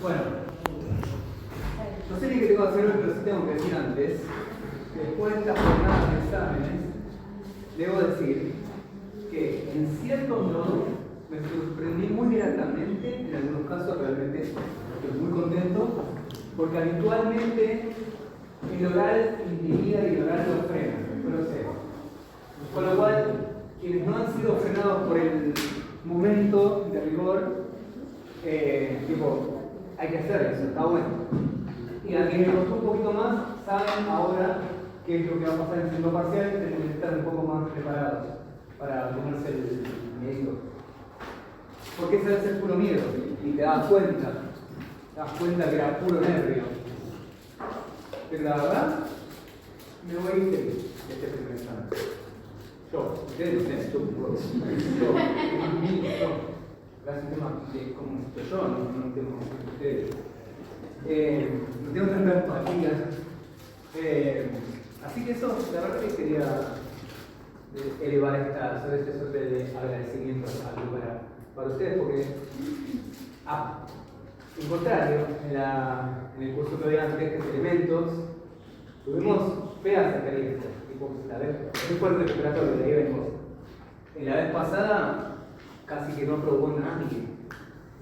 Bueno, no sé ni qué tengo que hacer hoy, pero sí tengo que decir antes. Después de estas jornadas de exámenes, debo decir que en cierto modo me sorprendí muy gratamente, en algunos casos realmente estoy muy contento, porque habitualmente el oral intimida y el oral lo frena, lo sé. Con lo cual, quienes no han sido frenados por el momento de rigor, hay que hacer eso, está bueno. Y a quienes les costó un poquito más, saben ahora qué es lo que va a pasar en el segundo parcial, tienen que estar un poco más preparados para comerse el miedo. Porque ese es el puro miedo, y te das cuenta que era puro nervio. Pero la verdad, me voy a ir feliz de este primer examen. Yo, ustedes no sé, yo, gracias a un tema de cómo estoy yo, no tengo ustedes. No tengo tanta empatía. Así que eso, la verdad que quería elevar esta suerte de agradecimiento para ustedes, porque en contrario, en el curso que había antes, que es elementos, tuvimos feas experiencias, tipo, la vez, muy fuerte preparatorio, de ahí venimos. La vez pasada casi que no probó nadie.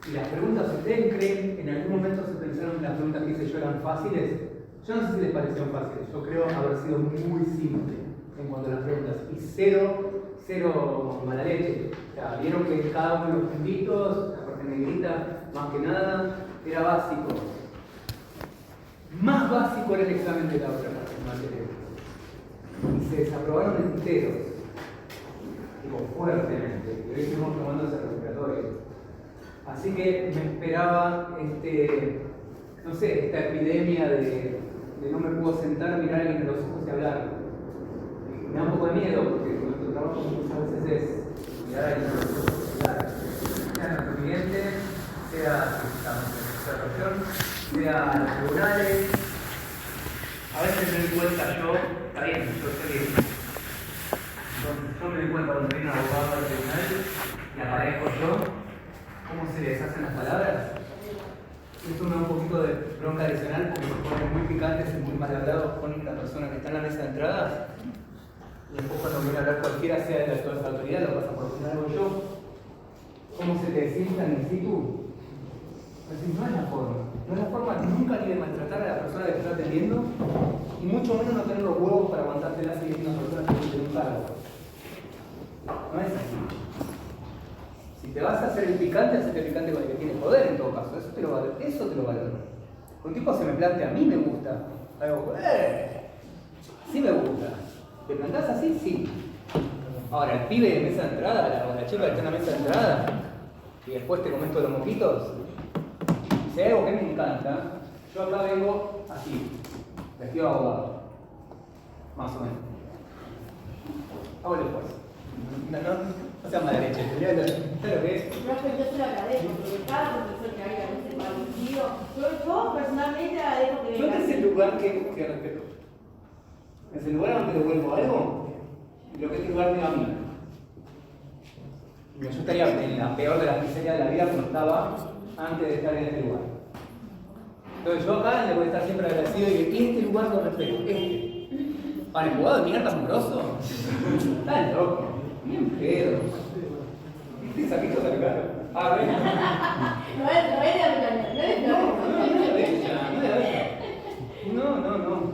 Y las preguntas, si ustedes creen, en algún momento se pensaron que las preguntas que hice yo eran fáciles, yo no sé si les parecieron fáciles, yo creo haber sido muy simple en cuanto a las preguntas, y cero mala leche. O sea, vieron que cada uno de los puntitos, la parte negrita, más que nada, era básico. Más básico era el examen de la otra materia. Y se desaprobaron enteros, fuertemente, y hoy seguimos tomando ese respiratorio. Así que me esperaba no sé, esta epidemia de no me puedo sentar, mirar a alguien en los ojos y hablar. Y me da un poco de miedo, porque nuestro trabajo muchas veces es mirar a alguien en los ojos y hablar. Sea nuestro cliente, sea nuestra observación, sea los tribunales. A veces me doy cuenta yo, está bien, yo sé que yo me doy cuenta cuando viene un abogado al tribunal y aparezco yo, cómo se les hacen las palabras. Esto me da un poquito de bronca adicional porque se ponen muy picantes y muy mal hablados con la persona que está en la mesa de entrada. Y después cuando viene a hablar cualquiera, sea de la autoridad, lo pasa por decir algo yo. ¿Cómo se te sientan in situ? No es la forma. No es la forma nunca ni de maltratar a la persona que te está atendiendo, y mucho menos no tener los huevos para aguantártela siguiendo a una persona que tiene un cargo. No es así. Si te vas a hacer el picante, hacete el picante con el que tiene poder en todo caso. Eso te lo valoro. Un tipo se me plantea, a mí me gusta. Algo, sí me gusta. ¿Te plantás así? Sí. Ahora, el pibe de mesa de entrada, la chica que está en la mesa de entrada, y después te comes todos los moquitos. Si hay algo que me encanta, yo acá vengo así, vestido de abogado. Más o menos. Hago el esfuerzo. No sea mala leche, ¿sabes lo que es? Profe, yo se lo agradezco, porque cada profesor que haya ese parecido, yo personalmente agradezco que yo venga. es el lugar que respeto. Es el lugar donde devuelvo algo, y lo que este lugar me da a mí. Yo estaría en la peor de las miserias de la vida cuando estaba antes de estar en este lugar. Entonces yo acá le voy a estar siempre agradecido y que este lugar lo respeto, Para el jugado de mierda amoroso, está loco, bien pedo. ¿Viste saquito de acá? Ven. No es de No.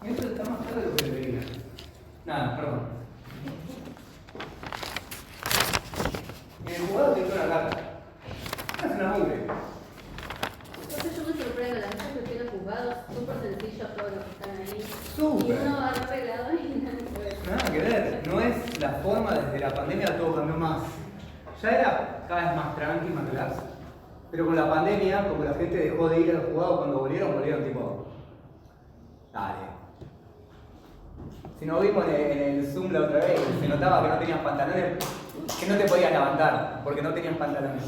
Esto está más caro de lo que debería. Nada, perdón. El jugador tiene una gata. Es una mugre. Entonces yo me sorprendo, las cosas que tienen juzgados, súper sencillo a todos los que están ahí. Súper. Y uno va arreglado y nada que ver. Nada que ver, no es la forma, desde la pandemia todo cambió más. Ya era cada vez más tranqui, más relax. Pero con la pandemia, como la gente dejó de ir a los jugados, cuando volvieron tipo, dale. Si nos vimos en el Zoom la otra vez, se notaba que no tenías pantalones, que no te podías levantar, porque no tenías pantalones.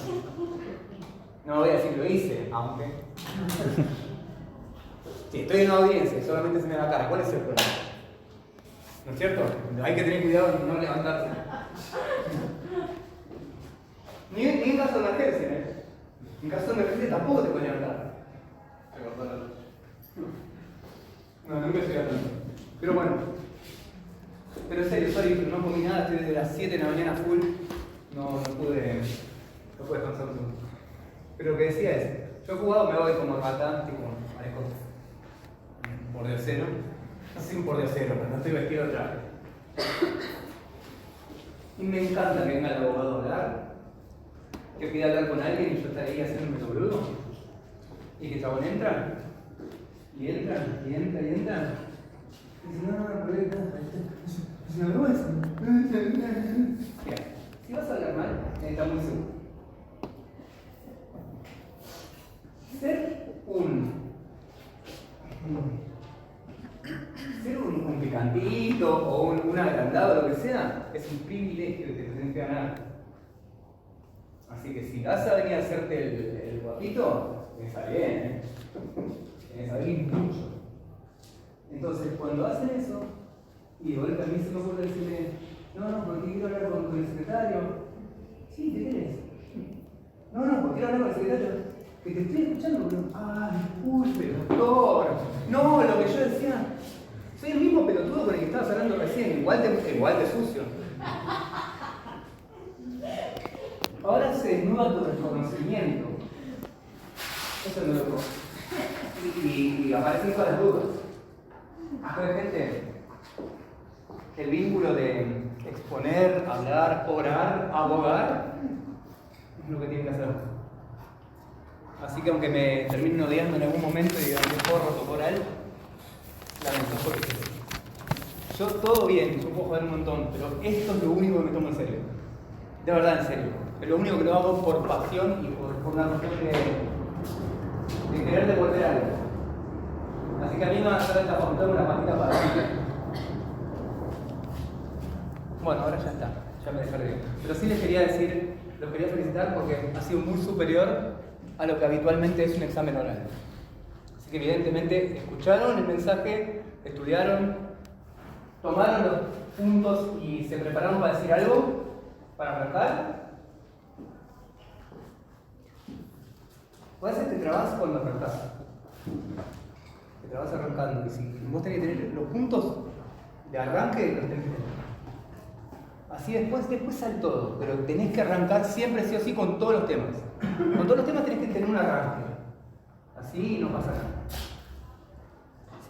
No voy a decir lo hice, aunque. Si estoy en una audiencia y solamente se me da la cara, ¿cuál es el problema? ¿No es cierto? Hay que tener cuidado de no levantarse. En caso de emergencia tampoco te pueden levantar. Te cortó la luz. No, nunca llegué a tanto. Pero bueno. Pero en serio, sorry, no comí nada, estoy desde las 7 de la mañana full. No pude descansar un segundo. Pero lo que decía es, yo he jugado, me voy como rata, tipo, parezco un pordiosero. No soy un pordiosero, pero no estoy vestido de traje. Y me encanta que venga el abogado a hablar, que pida hablar con alguien y yo estaré ahí haciéndome el boludo. Y que el chabón entra, y entra. Y dice, no, pero es una vergüenza. Mira, si vas a hablar mal, está muy seguro. Ser un picantito o un agrandado, lo que sea, es un privilegio que te tenés que ganar. Así que si vas a venir a hacerte el guapito, tenés que salir bien, ¿eh? Tenés que salir mucho. Entonces, cuando hacen eso, y de vuelta a mí se me ocurre decirle, no, porque quiero hablar con el secretario. Sí, ¿qué querés? No, porque quiero hablar con el secretario. Que te estoy escuchando, pero, disculpe, doctor. No, lo que yo decía, soy el mismo pelotudo con el que estabas hablando recién, igual de sucio. Ahora se desnuda tu reconocimiento. Eso no lo puedo. Y aparecen todas las dudas. Pues, gente, el vínculo de exponer, hablar, orar, abogar, es lo que tienen que hacer. Así que aunque me terminen odiando en algún momento y digan que porro tocó oral, lamento, porque yo todo bien, yo puedo joder un montón, pero esto es lo único que me tomo en serio. De verdad, en serio. Es lo único que lo hago por pasión y por una cuestión de querer devolver algo. Así que a mí me van a hacer esta facultad una patita para arriba. Bueno, ahora ya está, ya me descargué. Pero sí les quería decir, los quería felicitar porque ha sido muy superior a lo que habitualmente es un examen oral. Así que evidentemente escucharon el mensaje, estudiaron, tomaron los puntos y se prepararon para decir algo, para arrancar. A veces te trabas cuando arrancás. Te trabas arrancando. Y si vos tenés que tener los puntos de arranque, los tenés que tener. Así después sale todo, pero tenés que arrancar siempre sí o sí con todos los temas. Con todos los temas tenés que tener un arranque. Así no pasa nada.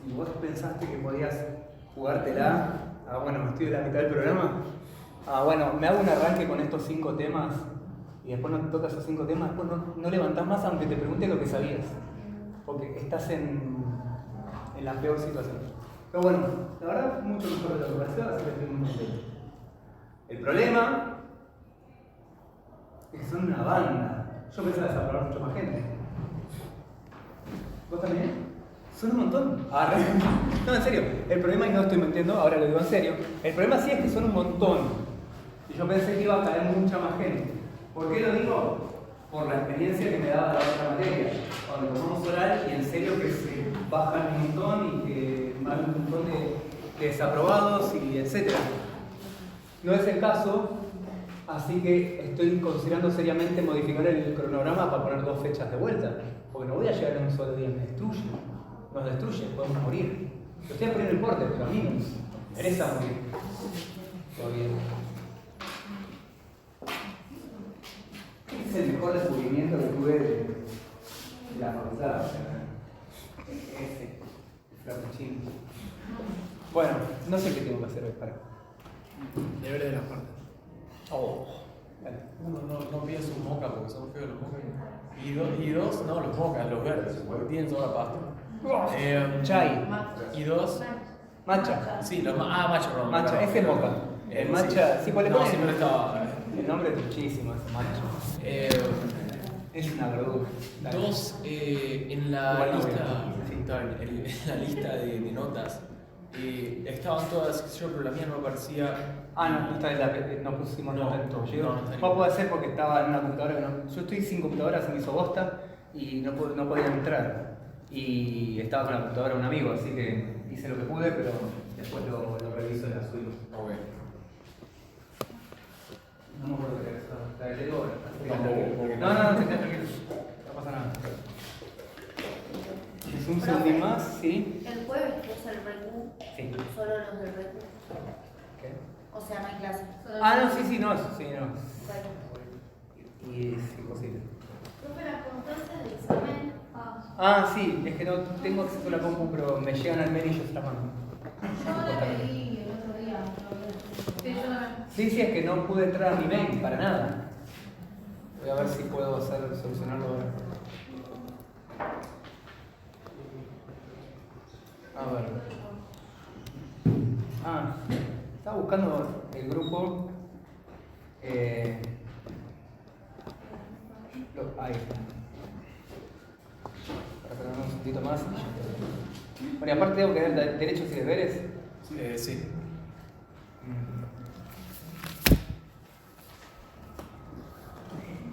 Si vos pensaste que podías jugártela, bueno, me estoy de la mitad del programa. Bueno, me hago un arranque con estos 5 temas y después no te tocas esos 5 temas, después no levantás más aunque te pregunte lo que sabías. Porque estás en la peor situación. Pero bueno, la verdad, mucho mejor de lo que pareció, así que estoy muy contento. El problema es que son una banda. Yo pensaba desaprobar mucho más gente. ¿Vos también? Son un montón. No, en serio. El problema, y no estoy mintiendo, ahora lo digo en serio, el problema sí es que son un montón. Y yo pensé que iba a caer mucha más gente. ¿Por qué lo digo? Por la experiencia que me daba la otra materia. Cuando tomamos oral y en serio que se bajan un montón y que van un montón de desaprobados y etcétera. No es el caso, así que estoy considerando seriamente modificar el cronograma para poner 2 fechas de vuelta. Porque no voy a llegar en un solo día, me destruye. Nos destruye, podemos morir. Lo estoy poniendo el porte, pero a mí me interesa morir. Todo bien. Es el mejor descubrimiento que tuve de la facultad. Ese, el frappuccino. Bueno, no sé qué tengo que hacer hoy para. Deberes de las partes. Vale. Uno, no pides un moca porque son feos los mocas. Y dos, no, los mocas, los verdes, porque tienen toda la pasta. Chai. Y 2, Matcha. sí, matcha, perdón. Matcha, ese es moca. El matcha, sí, ¿cuál le No, ponen? siempre estaba. El nombre es truchísimo, ese matcha. Es una verdura. Dale. 2, en la Igual no lista, sí. en la lista de notas, estaban todas, qué sé yo, pero la mía no aparecía. No está no pusimos No, nota en todo. no está No puede ser porque estaba en una computadora que no. Yo estoy sin computadora, se me hizo bosta y no podía entrar. Y estaba con la computadora de un amigo, así que hice lo que pude, pero después lo reviso y la subo. Ok. No me acuerdo qué era eso. La de Lego. Tampoco, porque No, te quedas tranquilo. sí. El jueves que es el RECU, Sí. solo los del RECU. ¿Qué? O sea, no hay clase. Ah, no, sí, no, sí, no. Bueno. Y es imposible. Profe, las constancias del examen. Ah, sí, es que no tengo acceso a la compu, pero me llegan al mail y yo se las mando. Yo la pedí el otro día. Sí, yo también. Sí, es que no pude entrar a mi mail para nada. Voy a ver si puedo solucionarlo ahora. A ver. Ah, estaba buscando el grupo. Ahí está. Para ponerme un poquito más. Bueno, y aparte tengo que ver derechos y deberes. Sí.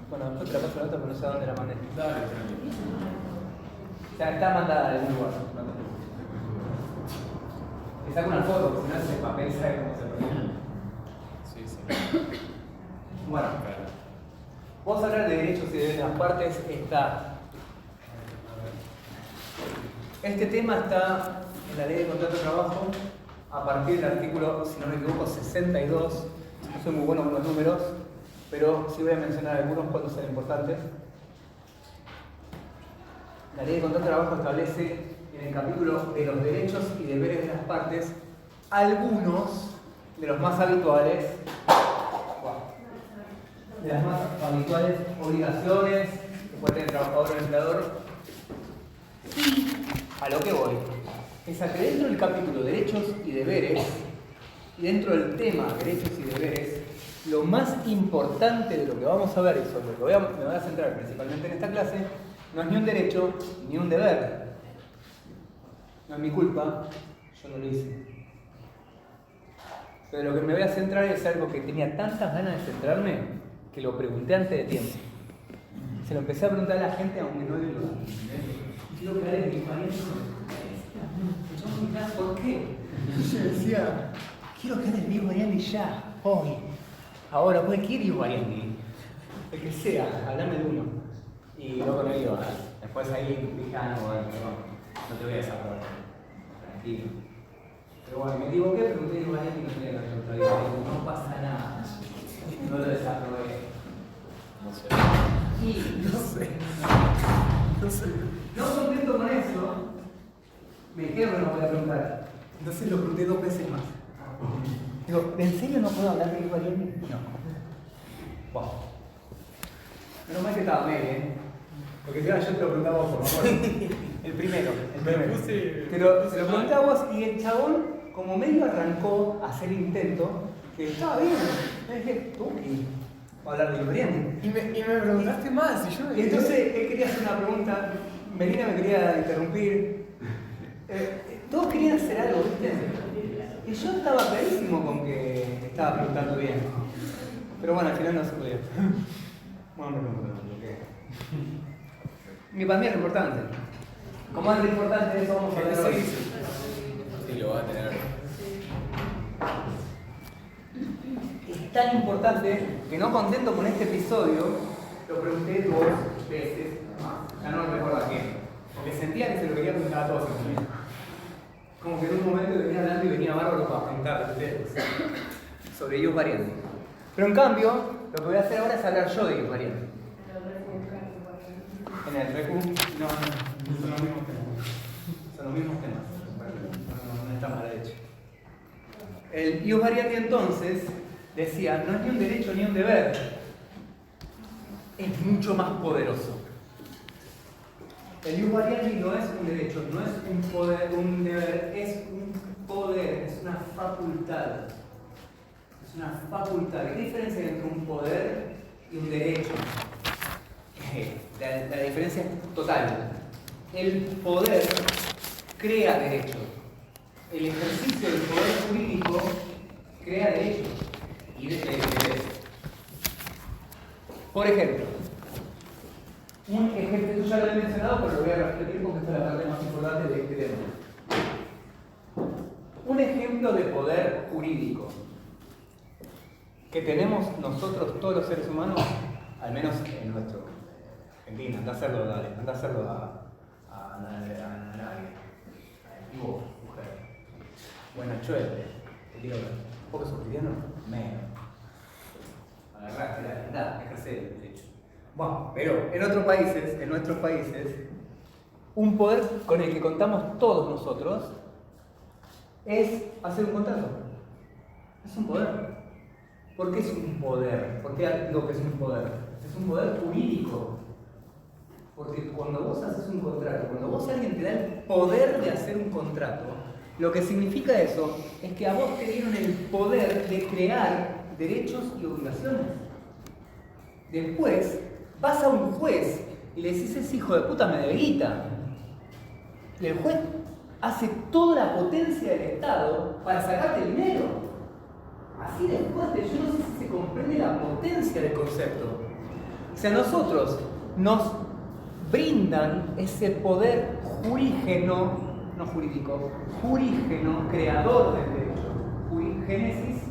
Bueno, después te la paso la otra, pero no sé a dónde la mandé. Dale, tranquilo. O sea, está mandada de algún lugar. Le saco una foto, porque si no ese papel sabe cómo se pone. Sí. Bueno, vamos a hablar de derechos y deberes de las partes. Este tema está en la ley de contrato de trabajo a partir del artículo, si no me equivoco, 62. No soy muy bueno con los números, pero sí voy a mencionar algunos cuando sean importantes. La ley de contrato de trabajo establece en el capítulo de los derechos y deberes de las partes algunos de los más habituales, de las más habituales obligaciones que puede tener el trabajador o el empleador. A lo que voy es a que dentro del capítulo derechos y deberes, y dentro del tema derechos y deberes, lo más importante de lo que vamos a ver y sobre lo que me voy a centrar principalmente en esta clase, no es ni un derecho ni un deber. No es mi culpa, yo no lo hice. Pero lo que me voy a centrar es algo que tenía tantas ganas de centrarme que lo pregunté antes de tiempo. Se lo empecé a preguntar a la gente aunque no le lo quiero crear en mi pariente. ¿Por qué? Yo decía, quiero crear el Diego Ariandi ya, hoy. Ahora, cualquier Diego Ariandi. El que sea, hablame de uno. Y luego no digo, después ahí dije, bueno, no te voy a desaprobar. Tranquilo. Pero bueno, me equivoqué, pregunté Diego Ariandi y no tenía que resultado. No pasa nada. No lo desaprobé. No sé. Y No sé. no contento con eso, me dijeron que no voy a preguntar. Entonces lo pregunté 2 veces más. Digo, ¿en serio no puedo hablar de Diego Ariandi? No. Wow. Menos mal que estaba Mel, porque si ahora yo te lo preguntaba a vos, por favor. El primero. Te lo pregunté a vos y el chabón, como medio arrancó a hacer intento, que estaba bien. Me dije, Tuki, va a hablar de Diego Ariandi. Y me preguntaste más. Y entonces él quería hacer una pregunta, Melina me quería interrumpir. Todos querían hacer algo, ¿viste? Y yo estaba clarísimo con que estaba preguntando bien. Pero bueno, al final no se podía. Bueno, mi para mí es lo importante. Como es lo importante, de eso vamos a hablar hoy. Sí, lo va a tener. Es tan importante que no contento con este episodio, lo pregunté 2 veces más. Ya no recuerdo a quién. Porque sentía que se lo quería preguntar a todos. Como que en un momento venía hablando y venía bárbaro para preguntarle a ustedes sobre Dios Ariandi. Pero en cambio, lo que voy a hacer ahora es hablar yo de Dios Ariandi. En el recu, no, son los mismos temas. Son los mismos temas. No está mal hecho. El Dios Ariandi entonces decía, no es ni un derecho ni un deber, es mucho más poderoso. El Dios Ariandi no es un derecho, no es un poder, un deber, es un poder, es una facultad. Es una facultad. ¿Qué diferencia hay entre un poder y un derecho? La diferencia es total. El poder crea derechos. El ejercicio del poder jurídico crea derechos y derechos. Por ejemplo, un ejemplo, esto ya lo he mencionado, pero lo voy a repetir porque esta es la parte más importante de este tema. Un ejemplo de poder jurídico que tenemos nosotros todos los seres humanos, al menos en nuestro Argentina, anda a hacerlo, dale, anda a hacerlo a Y vos, mujer. Bueno, Chuel, te quiero ver. ¿Vos que sos cristiano? Menos. Agarraste la verdad, ejercer el derecho. Bueno, pero en nuestros países, un poder con el que contamos todos nosotros es hacer un contrato. Es un poder. ¿Por qué es un poder? ¿Por qué digo que es un poder? Es un poder jurídico. Porque cuando vos haces un contrato, cuando vos a alguien te da el poder de hacer un contrato, lo que significa eso es que a vos te dieron el poder de crear derechos y obligaciones. Después, vas a un juez y le decís, ese hijo de puta me debe guita. Y el juez hace toda la potencia del Estado para sacarte dinero. Así de fuerte, yo no sé si se comprende la potencia del concepto. O sea, nosotros nos brindan ese poder jurígeno, no jurídico, jurígeno, creador del derecho. Génesis,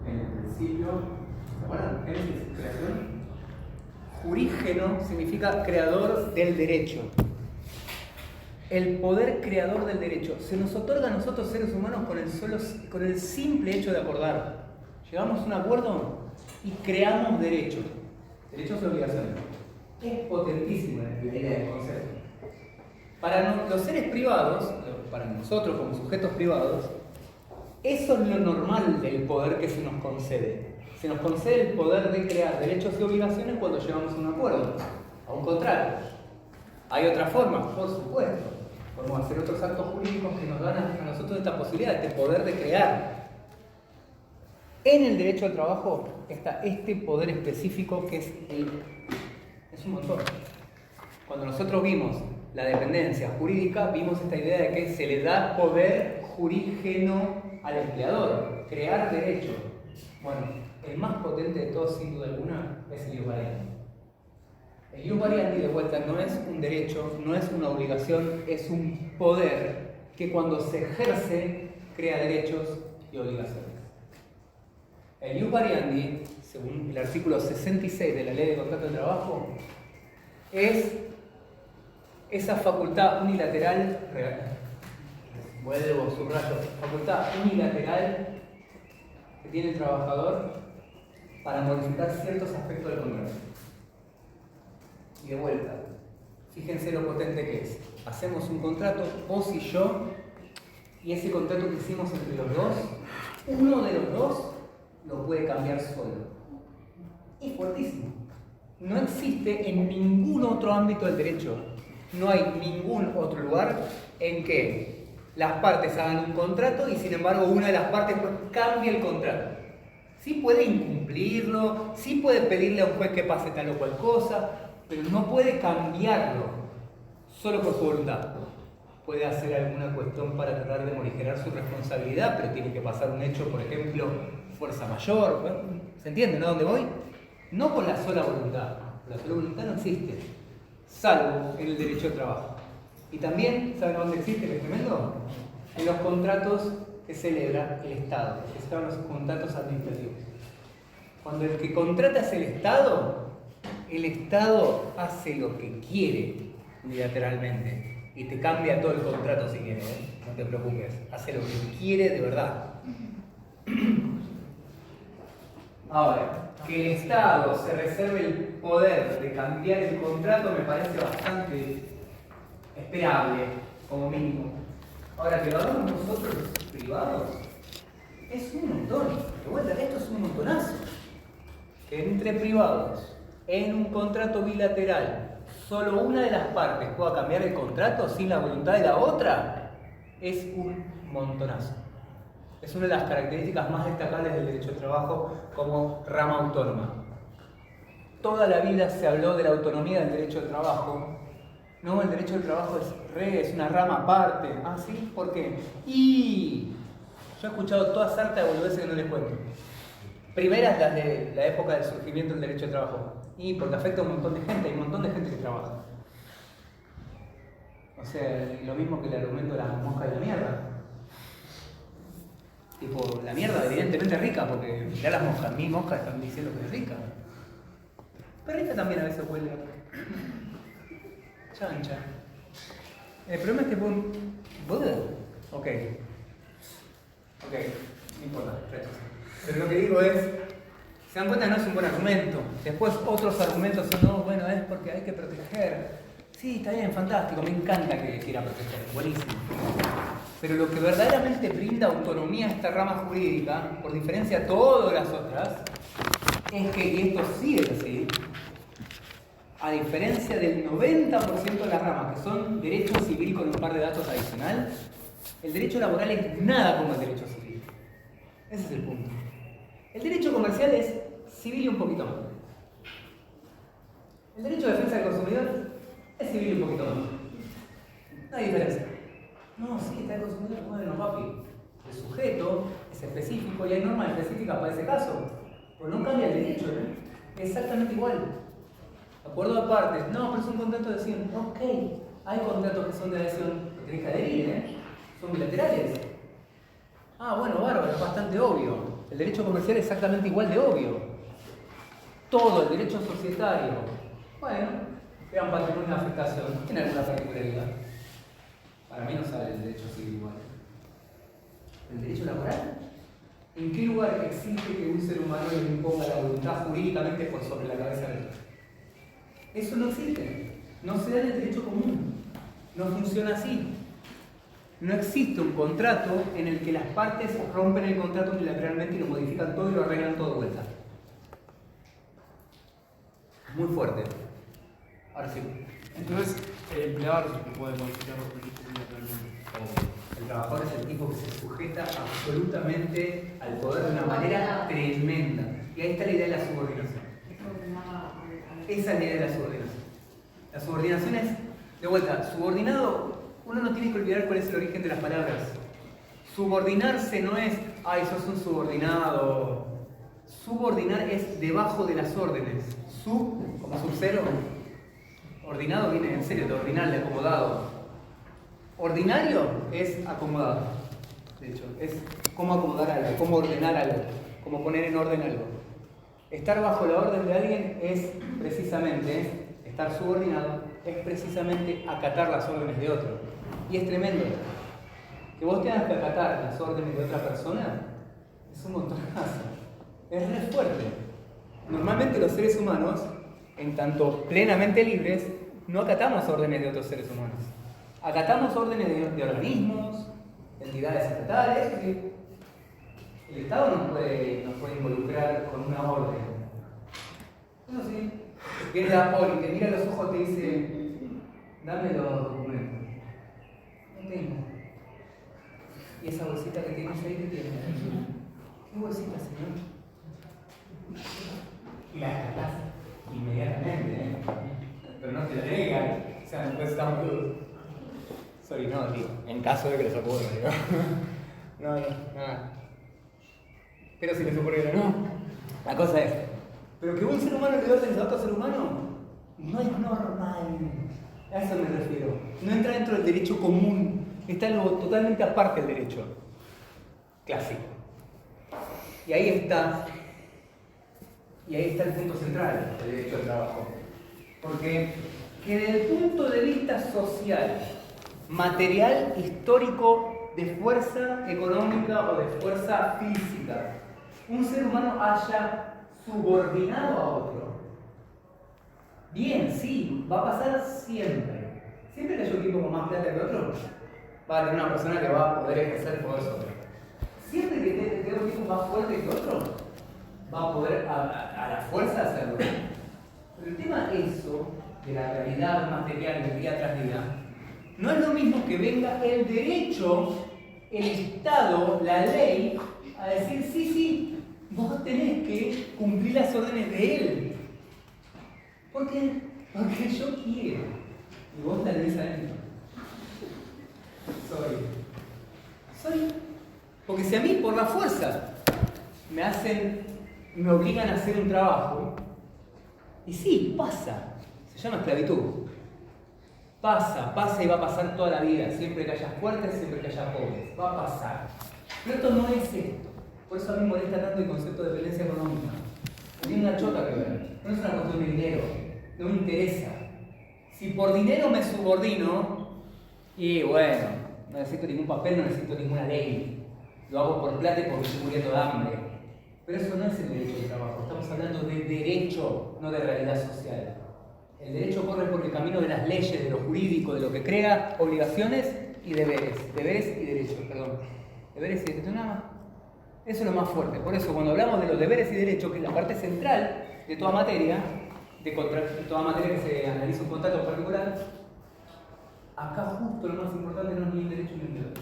en el principio, ¿se acuerdan? Génesis, creación. Jurígeno significa creador del derecho. El poder creador del derecho se nos otorga a nosotros seres humanos con el simple hecho de acordar. Llegamos a un acuerdo y creamos derechos. Derechos y obligaciones. Es potentísimo la idea del concepto. Para los seres privados, para nosotros como sujetos privados, eso es lo normal del poder que se nos concede. Se nos concede el poder de crear derechos y obligaciones cuando llegamos a un acuerdo, a un contrato. Hay otras formas, por supuesto. Podemos hacer otros actos jurídicos que nos dan a nosotros esta posibilidad, este poder de crear. En el derecho al trabajo está este poder específico que es un montón. Cuando nosotros vimos la dependencia jurídica, vimos esta idea de que se le da poder jurígeno al empleador, crear derecho. Bueno, el más potente de todos, sin duda alguna, es el ius variandi. El ius variandi, de vuelta, no es un derecho, no es una obligación, es un poder que cuando se ejerce crea derechos y obligaciones. El ius variandi, según el artículo 66 de la Ley de Contrato de Trabajo, es esa facultad unilateral, vuelvo, subrayo, facultad unilateral que tiene el trabajador para modificar ciertos aspectos del contrato. Y de vuelta, fíjense lo potente que es. Hacemos un contrato, vos y yo, y ese contrato que hicimos entre los dos, uno de los dos lo puede cambiar solo. Es fuertísimo. No existe en ningún otro ámbito del derecho, no hay ningún otro lugar en que las partes hagan un contrato y sin embargo una de las partes cambie el contrato. Sí puede incumplirlo, sí puede pedirle a un juez que pase tal o cual cosa, pero no puede cambiarlo solo por su voluntad. Puede hacer alguna cuestión para tratar de morigerar su responsabilidad, pero tiene que pasar un hecho, por ejemplo, fuerza mayor. ¿Se entiende, no? ¿A dónde voy? No con la sola voluntad. La sola voluntad no existe, salvo en el derecho al trabajo. Y también, ¿saben dónde existe? ¿Qué es tremendo? En los contratos que celebra el Estado, que son los contratos administrativos. Cuando el que contrata es el Estado hace lo que quiere unilateralmente y te cambia todo el contrato si quiere, no te preocupes, hace lo que quiere de verdad. Ahora, que el Estado se reserve el poder de cambiar el contrato me parece bastante esperable, como mínimo. Ahora, que lo hagamos nosotros privados, es un montón. De vuelta, esto es un montonazo. Que entre privados, en un contrato bilateral, solo una de las partes pueda cambiar el contrato sin la voluntad de la otra, es un montonazo. Es una de las características más destacables del derecho al trabajo como rama autónoma. Toda la vida se habló de la autonomía del derecho al trabajo. No, el derecho al trabajo es una rama aparte. ¿Ah, sí? ¿Por qué? Y yo he escuchado toda sarta de boludeces que no les cuento. Primeras las de la época del surgimiento del derecho al trabajo. Y porque afecta a un montón de gente, hay un montón de gente que trabaja. O sea, lo mismo que el argumento de la mosca de la mierda. Tipo, la mierda evidentemente es rica, porque ya las moscas, mis moscas están diciendo que es rica. Perrita también a veces huele chancha. El problema es que ¿Boludo? Ok, no importa, rechazo. Pero lo que digo es, se dan cuenta, no es un buen argumento. Después otros argumentos son, no, bueno, es porque hay que proteger. Sí, está bien, fantástico, me encanta que quiera proteger, buenísimo. Pero lo que verdaderamente brinda autonomía a esta rama jurídica, por diferencia a todas las otras, es que, y esto sí es así, a diferencia del 90% de las ramas, que son derecho civil con un par de datos adicional, el derecho laboral es nada como el derecho civil. Ese es el punto. El derecho comercial es civil y un poquito más. El derecho de defensa del consumidor es civil y un poquito más. No hay diferencia. No, sí, está el consumidor, bueno, papi. El sujeto es específico y hay normas específicas para ese caso. Pues no cambia el derecho, ¿no? Exactamente igual. Acuerdo de partes. No, pero es un contrato de adhesión. Ok, hay contratos que son de adhesión, pero tenés que adherir, ¿eh? Son bilaterales. Ah, bueno, bárbaro, es bastante obvio. El derecho comercial es exactamente igual de obvio. Todo el derecho societario. Bueno, crean patrimonio de afectación. ¿Tiene alguna particularidad? Para mí no sale el derecho civil igual. ¿El derecho laboral? ¿En qué lugar existe que un ser humano le imponga la voluntad jurídicamente por sobre la cabeza del otro? Eso no existe. No se da en el derecho común. No funciona así. No existe un contrato en el que las partes rompen el contrato unilateralmente y lo modifican todo y lo arreglan todo de vuelta. Muy fuerte. Ahora sí. Entonces, el empleador es el que puede modificar los proyectos unilateralmente. El trabajador es el tipo que se sujeta absolutamente al poder de una manera tremenda. Y ahí está la idea de la subordinación. Esa es la idea de la subordinación. La subordinación es, de vuelta, subordinado, uno no tiene que olvidar cuál es el origen de las palabras. Subordinarse no es, ay, sos un subordinado. Subordinar es debajo de las órdenes. Sub, como sub-cero. Ordinado viene en serio, de ordinal, de acomodado. Ordinario es acomodado. De hecho, es cómo acomodar algo, cómo ordenar algo, cómo poner en orden algo. Estar bajo la orden de alguien es precisamente, estar subordinado, es precisamente acatar las órdenes de otro. Y es tremendo. Que vos tengas que acatar las órdenes de otra persona es un montonazo. Es re fuerte. Normalmente los seres humanos, en tanto plenamente libres, no acatamos órdenes de otros seres humanos. Acatamos órdenes de organismos, entidades estatales. El Estado nos puede involucrar con una orden. Eso sí. Viene la poli, te mira a los ojos y te dice, dame los documentos. No tengo. ¿Y esa bolsita que tienes ahí qué tiene? ¿Qué bolsita, señor? Y la acatás inmediatamente, ¿eh? Pero no te la negan. O sea, no está muy duro. Sorry, no, tío. En caso de que les ocurra, digo. No, nada. Pero si les ocurriera, no. La cosa es, pero que un ser humano le dé órdenes a otro ser humano, no es normal. A eso me refiero. No entra dentro del derecho común. Está algo totalmente aparte del derecho clásico. Y ahí está el punto central del derecho al trabajo. Porque que desde el punto de vista social, material, histórico, de fuerza económica o de fuerza física, un ser humano haya subordinado a otro. Bien, sí, va a pasar siempre. Siempre que haya un tipo con más plata que otro, va a tener una persona que va a poder ejercer poder sobre otro. Siempre que tenga un tipo más fuerte que otro, va a poder a la fuerza hacerlo. Pero el tema eso, de la realidad material de día tras día, no es lo mismo que venga el derecho, el Estado, la ley, a decir, sí, vos tenés que cumplir las órdenes de él. ¿Por qué? Porque yo quiero. Y vos la lees adentro. Soy. Porque si a mí por la fuerza me obligan a hacer un trabajo, y sí, pasa. Se llama esclavitud. Pasa y va a pasar toda la vida. Siempre que haya fuertes, siempre que haya pobres. Va a pasar. Pero esto no es esto. Por eso a mí me molesta tanto el concepto de violencia económica. No tiene una chota que ver. No es una cuestión de dinero. No me interesa. Si por dinero me subordino, y bueno, no necesito ningún papel, no necesito ninguna ley. Lo hago por plata y porque estoy muriendo de hambre. Pero eso no es el derecho al trabajo. Estamos hablando de derecho, no de realidad social. El derecho corre por el camino de las leyes, de lo jurídico, de lo que crea obligaciones y deberes. Deberes y derechos, perdón. Deberes y derechos, nada más. Eso es lo más fuerte. Por eso, cuando hablamos de los deberes y derechos, que es la parte central de toda materia, de toda materia que se analiza un contrato particular, acá justo lo más importante no es ni el derecho ni el deber.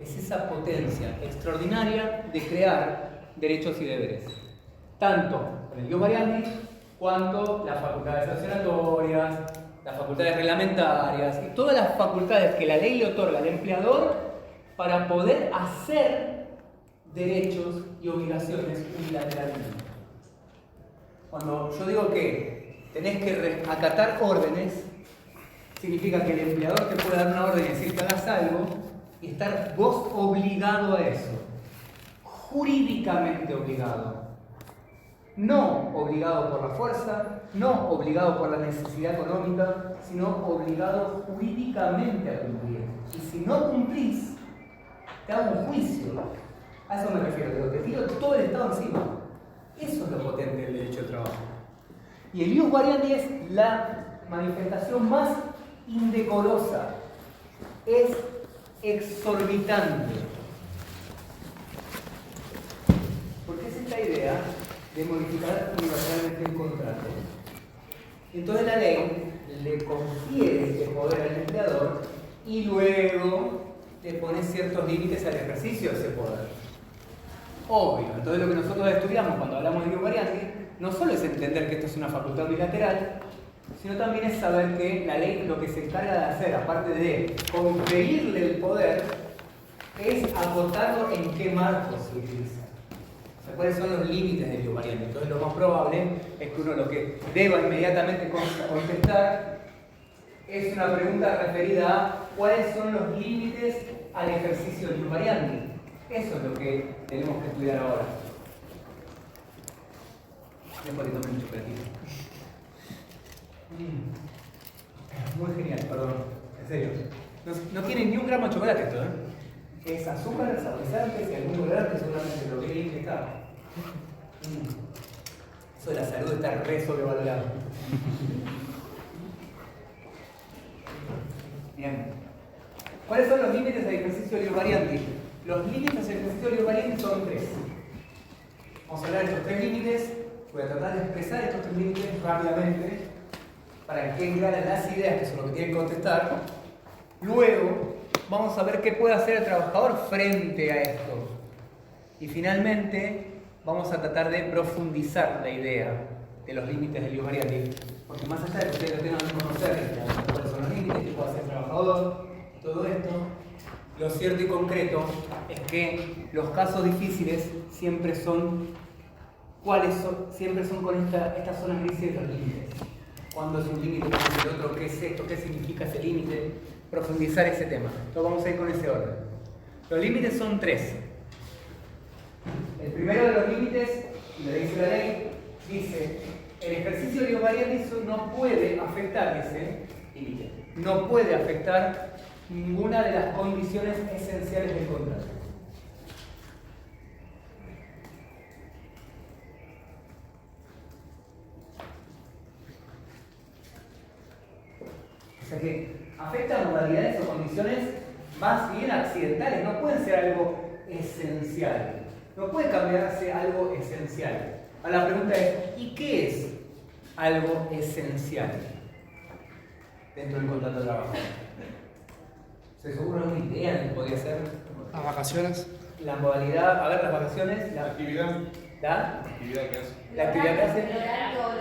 Es esa potencia extraordinaria de crear derechos y deberes. Tanto con el Ius Variandi, cuanto las facultades sancionatorias, las facultades reglamentarias y todas las facultades que la ley le otorga al empleador para poder hacer derechos y obligaciones unilateralmente. Cuando yo digo que tenés que acatar órdenes, significa que el empleador te puede dar una orden y decir que hagas algo y estar vos obligado a eso, jurídicamente obligado. No obligado por la fuerza, no obligado por la necesidad económica, sino obligado jurídicamente a cumplir. Y si no cumplís, te hago un juicio. A eso me refiero, te tiro todo el Estado encima. Eso es lo potente del derecho al trabajo. Y el Ius Variandi es la manifestación más indecorosa, es exorbitante. Porque es esta idea de modificar unilateralmente el contrato. Entonces la ley le confiere este poder al empleador y luego le pone ciertos límites al ejercicio de ese poder. Obvio, entonces lo que nosotros estudiamos cuando hablamos de Ius Variandi no solo es entender que esto es una facultad bilateral, sino también es saber que la ley lo que se encarga de hacer, aparte de conferirle el poder, es acotarlo en qué marco se utiliza. O sea, cuáles son los límites del Ius Variandi. Entonces lo más probable es que uno lo que deba inmediatamente contestar es una pregunta referida a cuáles son los límites al ejercicio del Ius Variandi. Eso es lo que tenemos que estudiar ahora. Después que tome un chocolatito. Muy genial, perdón. En serio. No tiene ni un gramo de chocolate esto, ¿eh? Es azúcar, saborizantes y algún colorante, seguramente lo que bien que está. Eso de la salud está re sobrevalorado. Bien. ¿Cuáles son los límites del ejercicio del Ius Variandi? Los límites del ejercicio del Ius Variandi son tres. Vamos a hablar de estos tres límites. Voy a tratar de expresar estos tres límites rápidamente para que queden claras las ideas que son lo que tienen que contestar. Luego vamos a ver qué puede hacer el trabajador frente a esto. Y finalmente vamos a tratar de profundizar la idea de los límites del Ius Variandi. Porque más allá de que ustedes lo tengan que conocer, cuáles son los límites, qué puede hacer el trabajador, todo esto, lo cierto y concreto es que los casos difíciles siempre son con estas zonas grises de los límites. ¿Cuándo es un límite? ¿Cuándo es el otro? ¿Qué es esto? ¿Qué significa ese límite? Profundizar ese tema. Entonces vamos a ir con ese orden. Los límites son tres. El primero de los límites, lo dice la ley, dice: el ejercicio del Ius Variandi no puede afectar ese límite. No puede afectar ninguna de las condiciones esenciales del contrato. O sea que afectan modalidades o condiciones más bien accidentales, no pueden ser algo esencial. No puede cambiarse algo esencial. Ahora la pregunta es: ¿y qué es algo esencial dentro del contrato de trabajo? ¿Se seguro alguna idea de qué podría ser? ¿Las vacaciones? La modalidad, a ver, las vacaciones, La actividad. ¿la? Actividad que hace. La actividad que hace.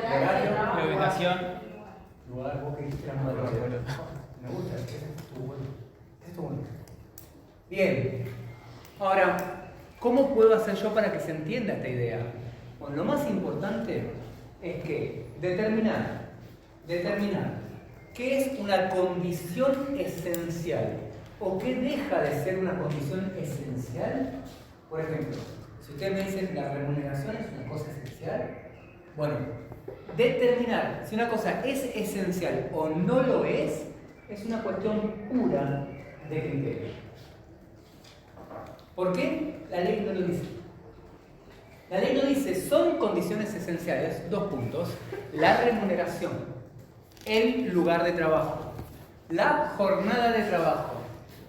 Horario. La ubicación. Lugar, vos que hiciste la modalidad. Me gusta, estuvo bueno. Estuvo bueno. Bien. Ahora, ¿cómo puedo hacer yo para que se entienda esta idea? Bueno, lo más importante es que determinar qué es una condición esencial o qué deja de ser una condición esencial. Por ejemplo, si ustedes me dicen la remuneración es una cosa esencial, bueno, determinar si una cosa es esencial o no lo es una cuestión pura de criterio. ¿Por qué? La ley no lo dice. La ley no dice, son condiciones esenciales, 2 puntos, la remuneración, el lugar de trabajo, la jornada de trabajo,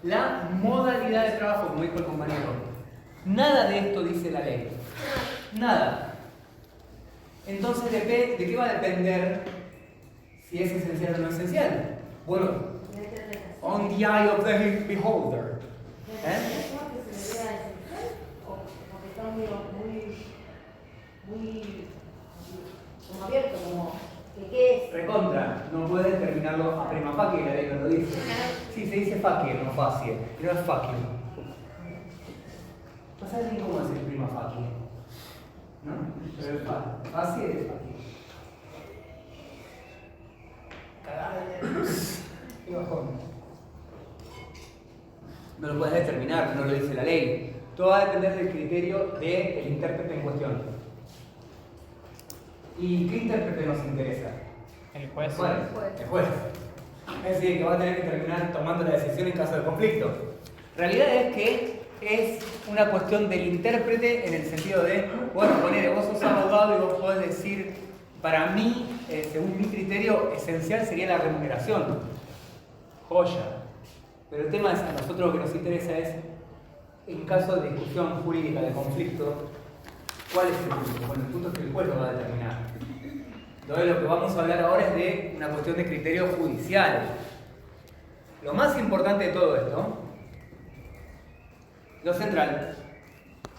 la modalidad de trabajo, como dijo el compañero. Nada de esto dice la ley. Nada. Entonces, ¿de qué va a depender si es esencial o no esencial? Bueno, on the eye of the beholder. ¿Eh? Que se le vea esencial o que está muy como abierto, como que qué es. Recontra, no puede determinarlo a prima facie, la ley no lo dice. Sí, se dice facie, no facie, y no es facie. ¿No sabes ni cómo es el prima facie? ¿No? Pero es facie es facie. Cagada de nervios. Qué bajón. No lo puedes determinar, no lo dice la ley. Todo va a depender del criterio del intérprete en cuestión. ¿Y qué intérprete nos interesa? El juez. El juez. Es decir, que va a tener que terminar tomando la decisión en caso de conflicto. La realidad es que es una cuestión del intérprete en el sentido de, bueno, ponele, vos sos abogado y vos podés decir, para mí, según mi criterio, esencial sería la remuneración. Joya. Pero el tema es, a nosotros lo que nos interesa es, en caso de discusión jurídica, de conflicto, ¿cuál es el punto? Bueno, el punto es que el juez lo va a determinar. Entonces lo que vamos a hablar ahora es de una cuestión de criterio judicial. Lo más importante de todo esto, lo central,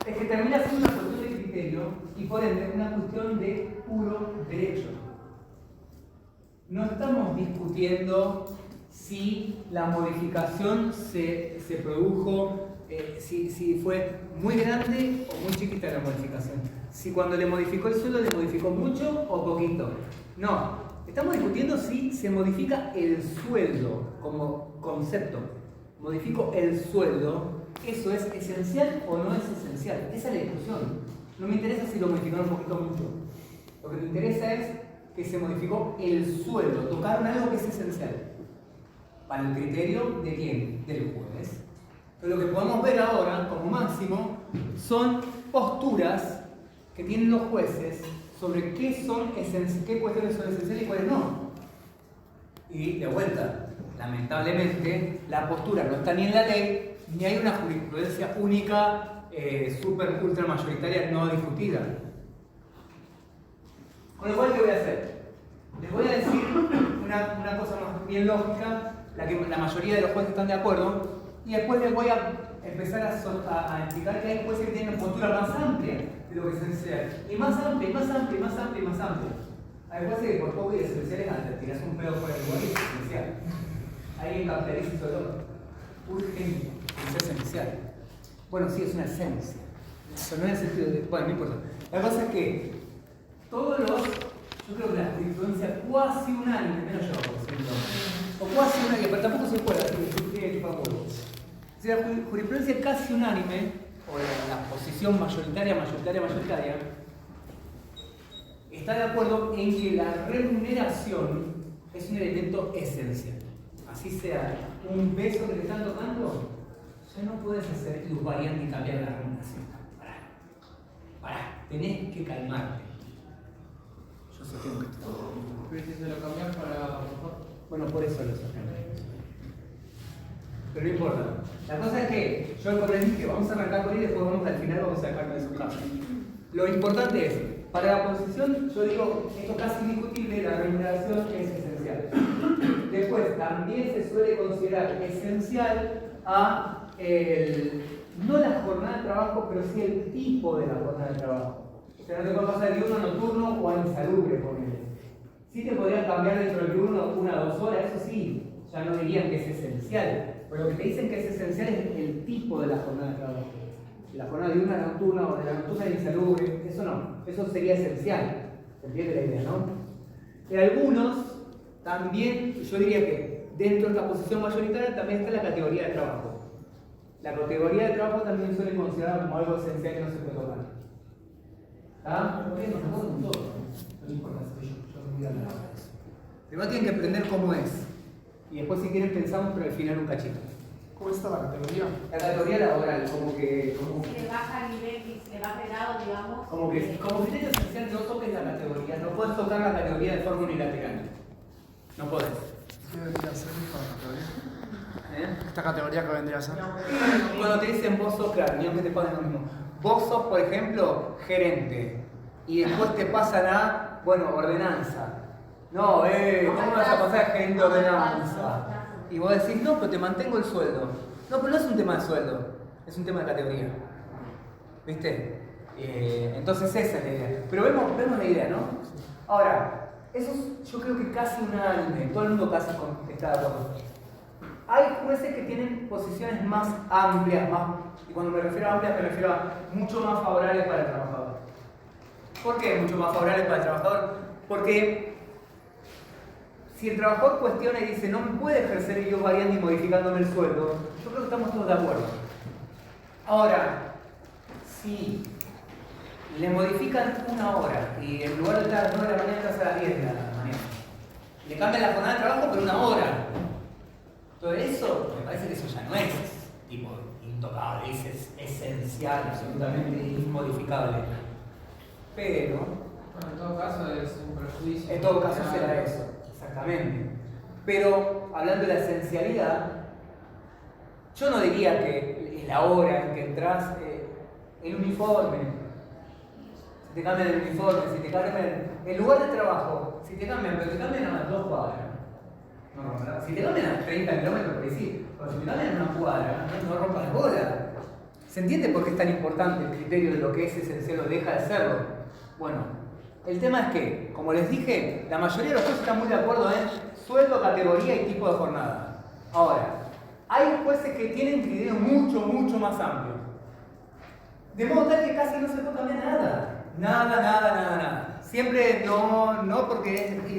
es que termina siendo una cuestión de criterio y por ende una cuestión de puro derecho. No estamos discutiendo si la modificación se produjo, si fue muy grande o muy chiquita la modificación. Si cuando le modificó el sueldo le modificó mucho o poquito. No, estamos discutiendo si se modifica el sueldo como concepto. Modifico el sueldo, ¿eso es esencial o no es esencial? Esa es la discusión. No me interesa si lo modificaron un poquito o mucho. Lo que me interesa es que se modificó el sueldo, tocaron algo que es esencial. Para el criterio de quién? Del juez. Pero lo que podemos ver ahora, como máximo, son posturas que tienen los jueces sobre qué cuestiones son esenciales y cuáles no. Y de vuelta, lamentablemente, la postura no está ni en la ley, ni hay una jurisprudencia única, super ultra mayoritaria no discutida. Con lo cual, ¿qué voy a hacer? Les voy a decir una cosa más bien lógica, la que la mayoría de los jueces están de acuerdo, y después les voy a empezar a explicar que hay jueces que tienen una postura más amplia de lo que es esencial. Y más amplia, y más amplia, y más amplia, y más amplia. Hay jueces que por poco y esenciales te tirás un pedo fuera del lugar y es esencial. Alguien capitaliza sobre todo. Urgente, es esencial. Bueno, sí, es una esencia. Pero no en el sentido de. Bueno, no importa. La cosa es que todos los. Yo creo que la jurisprudencia cuasi unánime, menos yo, por ejemplo, o cuasi unánime, pero tampoco se puede, así que tiene que chupar huevo. Si la jurisprudencia casi unánime, o la posición mayoritaria, está de acuerdo en que la remuneración es un elemento esencial. Así sea un peso que te están tocando, ya no puedes hacer luz variante y cambiar la remuneración. Pará, tenés que calmarte. Yo sostengo que esto. Pero si se lo cambias para. Bueno, por eso lo sostengo. Pero no importa. La cosa es que yo comprendí que vamos a arrancar con él y después al final vamos a sacar de esos casos. Lo importante es, para la posición, yo digo, esto es casi indiscutible, la remuneración es esencial. Después, también se suele considerar esencial no la jornada de trabajo, pero sí el tipo de la jornada de trabajo. O sea, no te puede pasar de diurno a nocturno o a insalubre, por ejemplo. Sí te podrían cambiar dentro del diurno 1 a 2 horas, eso sí, ya no dirían que es esencial. Pero lo que te dicen que es esencial es el tipo de la jornada de trabajo. La jornada de diurna a nocturna o de la nocturna a insalubre, eso no, eso sería esencial. ¿Se entiende la idea, no? En algunos, también, yo diría que dentro de esta posición mayoritaria también está la categoría de trabajo. La categoría de trabajo también suele considerar como algo esencial que no se puede tocar. ¿Está? Porque nos acuerdo con todo. No importa, soy yo no voy a hablar de eso. Primero tienen que aprender cómo es. Y después si quieren pensamos, pero al final un cachito. puesta la categoría. La categoría laboral, como que. Si le baja el nivel, si le baja el grado, digamos. Como criterio esencial no toques la categoría, no puedes tocar la categoría de forma unilateral. No podés. ¿Qué vendría a ser esta categoría? ¿Eh? ¿Esta categoría que vendría a ser? Cuando te dicen vos sos, claro, ni aunque te ponen lo mismo. Vos sos, por ejemplo, gerente. Y después te pasan a, bueno, ordenanza. No, ¿cómo vas a pasar a gerente de ordenanza? Y vos decís, no, pero te mantengo el sueldo. No, pero no es un tema de sueldo, es un tema de categoría. ¿Viste? Entonces esa es la idea. Pero vemos la idea, ¿no? Ahora, eso es, yo creo que casi unánime, todo el mundo casi está de acuerdo. Hay jueces que tienen posiciones más amplias, y cuando me refiero a amplias me refiero a mucho más favorables para el trabajador. ¿Por qué mucho más favorables para el trabajador? Porque si el trabajador cuestiona y dice no me puede ejercer el ius variandi modificándome el sueldo, yo creo que estamos todos de acuerdo. Ahora, si le modifican una hora y en lugar de estar a las 9 de la mañana estás a las 10 de la mañana, le cambian la jornada de trabajo por una hora. Entonces eso, me parece que eso ya no es tipo intocable, es esencial, absolutamente inmodificable. Pero, bueno, en todo caso es un perjuicio. En todo caso será eso, exactamente. Pero, hablando de la esencialidad, yo no diría que la hora en que entras, el uniforme, si te cambian el uniforme, si te cambian el lugar de trabajo, si te cambian, pero te cambian a las 2 cuadras. No, si te cambian a 30 kilómetros, por sí, pero si te cambian a una cuadra, no rompas bola. ¿Se entiende por qué es tan importante el criterio de lo que es esencial o deja de serlo? Bueno, el tema es que, como les dije, la mayoría de los jueces están muy de acuerdo en sueldo, categoría y tipo de jornada. Ahora, hay jueces que tienen criterios mucho más amplios. De modo tal que casi no se puede cambiar nada. Nada. Siempre no porque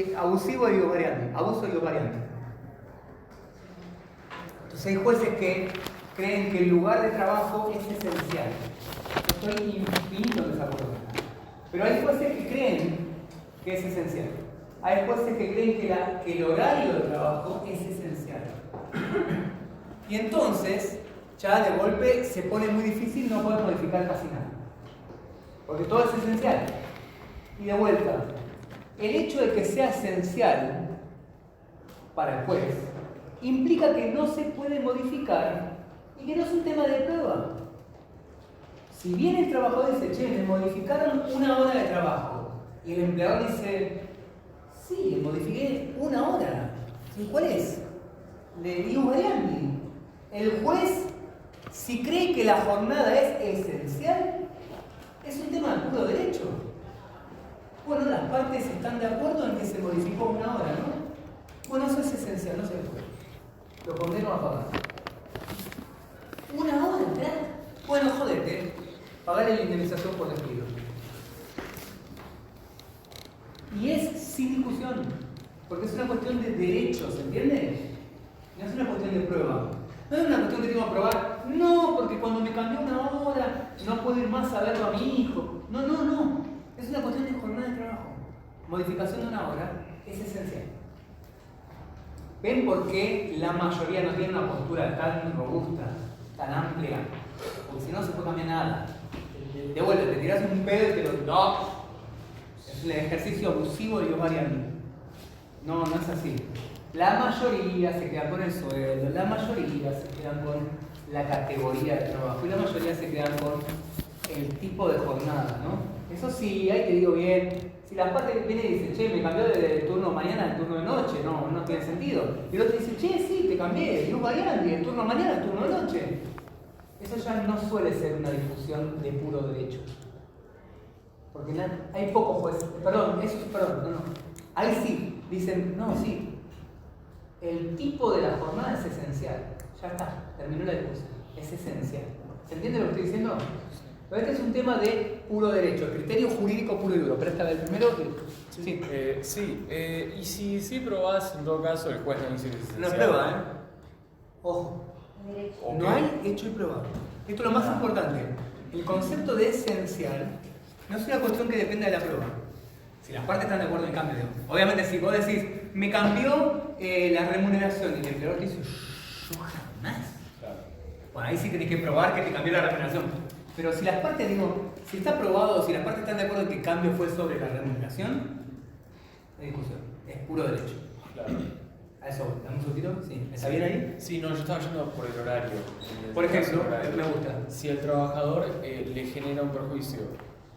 es abusivo y variante. Abuso y variante. Entonces hay jueces que creen que el lugar de trabajo es esencial. Yo estoy infinito en desacuerdo. Pero hay jueces que creen que es esencial. Hay jueces que creen que el horario de trabajo es esencial. Y entonces, ya de golpe se pone muy difícil no poder modificar casi nada. Porque todo es esencial. Y de vuelta, el hecho de que sea esencial para el juez implica que no se puede modificar y que no es un tema de prueba. Si bien el trabajador dice, che, me modificaron una hora de trabajo, y el empleador dice, sí, le modifiqué una hora. ¿Y cuál es? Le digo variandi. El juez, si cree que la jornada es esencial, es un tema de puro derecho. Bueno, las partes están de acuerdo en que se modificó una hora, ¿no? Bueno, eso es esencial, no se puede. Lo condeno a pagar. Una hora, ¿verdad? Bueno, jodete. Pagarle la indemnización por despido. Y es sin discusión, porque es una cuestión de derechos, ¿entiendes? No es una cuestión de prueba. No es una cuestión que tengo que probar. No, porque cuando me cambió una hora no puedo ir más a verlo a mi hijo. No. Es una cuestión de jornada de trabajo. Modificación de una hora es esencial. ¿Ven por qué la mayoría no tiene una postura tan robusta, tan amplia? Porque si no se puede cambiar nada. De vuelta, te tiras un pedo y te lo... No. Es un ejercicio abusivo de Dios variando. No es así. La mayoría se quedan con el sueldo, la mayoría se quedan con la categoría de trabajo y la mayoría se quedan con el tipo de jornada, ¿no? Eso sí, ahí te digo bien, si la parte viene y dice, che, me cambió de turno mañana al turno de noche, no tiene sentido. Y el otro dice, che, sí, te cambié, Dios variando, el turno mañana al turno de noche. Eso ya no suele ser una discusión de puro derecho. Porque hay pocos jueces, perdón. Ahí sí, dicen, no, sí. El tipo de la jornada es esencial. Ya está, terminó la discusión. Es esencial. ¿Se entiende lo que estoy diciendo? Pero este es un tema de puro derecho, el criterio jurídico puro y duro. Pero esta vez primero. Sí. Y si sí probás, en todo caso, el juez no dice que es esencial. No prueba, ¿eh? Ojo. Okay. No hay hecho y prueba. Esto es lo más importante. El concepto de esencial no es una cuestión que dependa de la prueba. Si las partes están de acuerdo en el cambio, digamos. Obviamente, si vos decís, me cambió la remuneración y el empleador te dice, yo jamás. Claro. Bueno, ahí sí tenés que probar que te cambió la remuneración. Pero si las partes, digo, si está probado, si las partes están de acuerdo en que el cambio fue sobre la remuneración, no hay discusión, es puro derecho. Claro. A eso, ¿dame un segundito? Sí, ¿está bien ahí? Sí, no, yo estaba yendo por el horario. Por ejemplo, Horario. me gusta. Si el trabajador le genera un perjuicio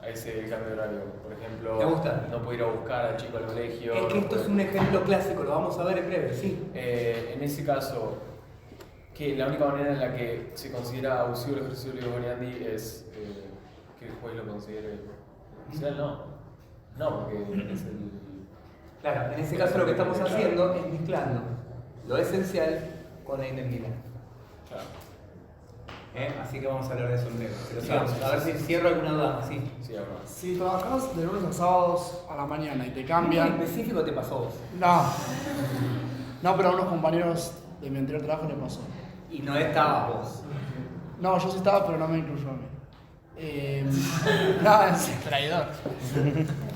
a ese cambio de horario, por ejemplo, ¿Te gusta? no puede ir a buscar al chico al colegio. Es que esto es un ejemplo clásico, lo vamos a ver en breve, sí. En ese caso, que la única manera en la que se considera abusivo el ejercicio de Variandi es que el juez lo considere oficial, no. No, porque es el. Claro, en ese caso lo que estamos haciendo es mezclando lo esencial con la indemnidad. Claro. Así que vamos a hablar de eso en breve. Pero Sí, sigamos, sí, a ver sí. si cierro alguna duda más, sí. Sí, ahora. Si trabajas de lunes a sábados a la mañana y te ¿Qué cambian. específico te pasó a vos? No. No, pero a unos compañeros de mi anterior trabajo le pasó. Y no estabas vos. No, yo sí estaba, pero no me incluyó a mí. No, es traidor.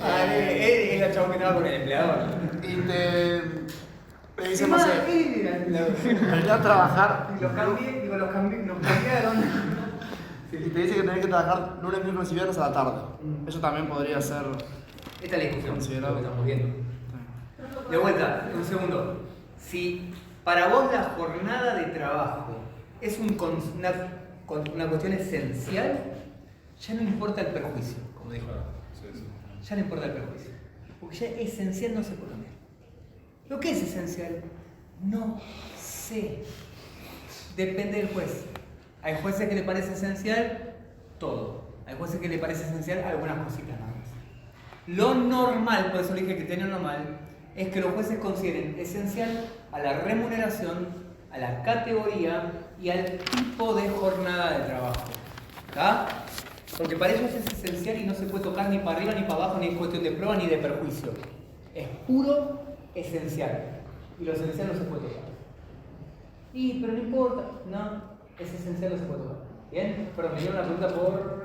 Es la chabón que estaba con el empleador. Y te dicen, no sé, venía a trabajar Los cambiaron. y te dice que tenés que trabajar lunes, miércoles y viernes a la tarde. Eso también podría ser. Esta es la discusión Considerado. lo que estamos viendo. De vuelta, un segundo. Si para vos la jornada de trabajo es una cuestión esencial, ya no importa el perjuicio, como dijo. Ya no importa el perjuicio. Porque ya esencial no se puede cambiar. Lo que es esencial, no sé. Depende del juez. Hay jueces que le parece esencial todo. Hay jueces que le parece esencial algunas cositas nada más. Lo normal, por eso le dije que tiene normal, es que los jueces consideren esencial a la remuneración, a la categoría y al tipo de jornada de trabajo. ¿Está? Porque para ellos es esencial y no se puede tocar ni para arriba ni para abajo, ni es cuestión de prueba ni de perjuicio. Es puro esencial. Y lo esencial no se puede tocar. Pero no importa. No, es esencial, no se puede tocar. ¿Bien? Perdón, me dio una pregunta por.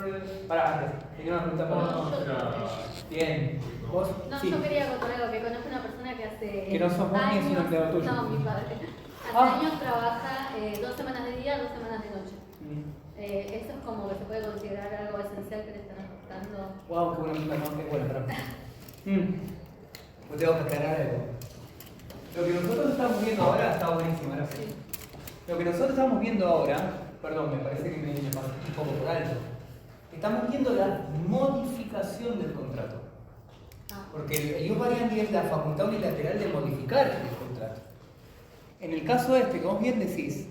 Para antes. Me dio una pregunta por. Bien. ¿Vos? No, Sí. yo quería contar algo, que conozco una persona que hace Que no sos vos ni es un años- empleado tuyo. No, mi padre. Hace Ah. años trabaja 2 semanas de día, 2 semanas de noche. Eso es como que se puede considerar algo esencial que le están aportando. Wow, qué buena pregunta. No, qué buena pregunta. Pues tengo que aclarar algo. Lo que nosotros estamos viendo ahora está buenísimo, ahora sí. Lo que nosotros estamos viendo ahora, perdón, me parece que me pasé un poco por alto. Estamos viendo la modificación del contrato. Porque el ius variandi es la facultad unilateral de modificar el contrato. En el caso este, que vos bien decís,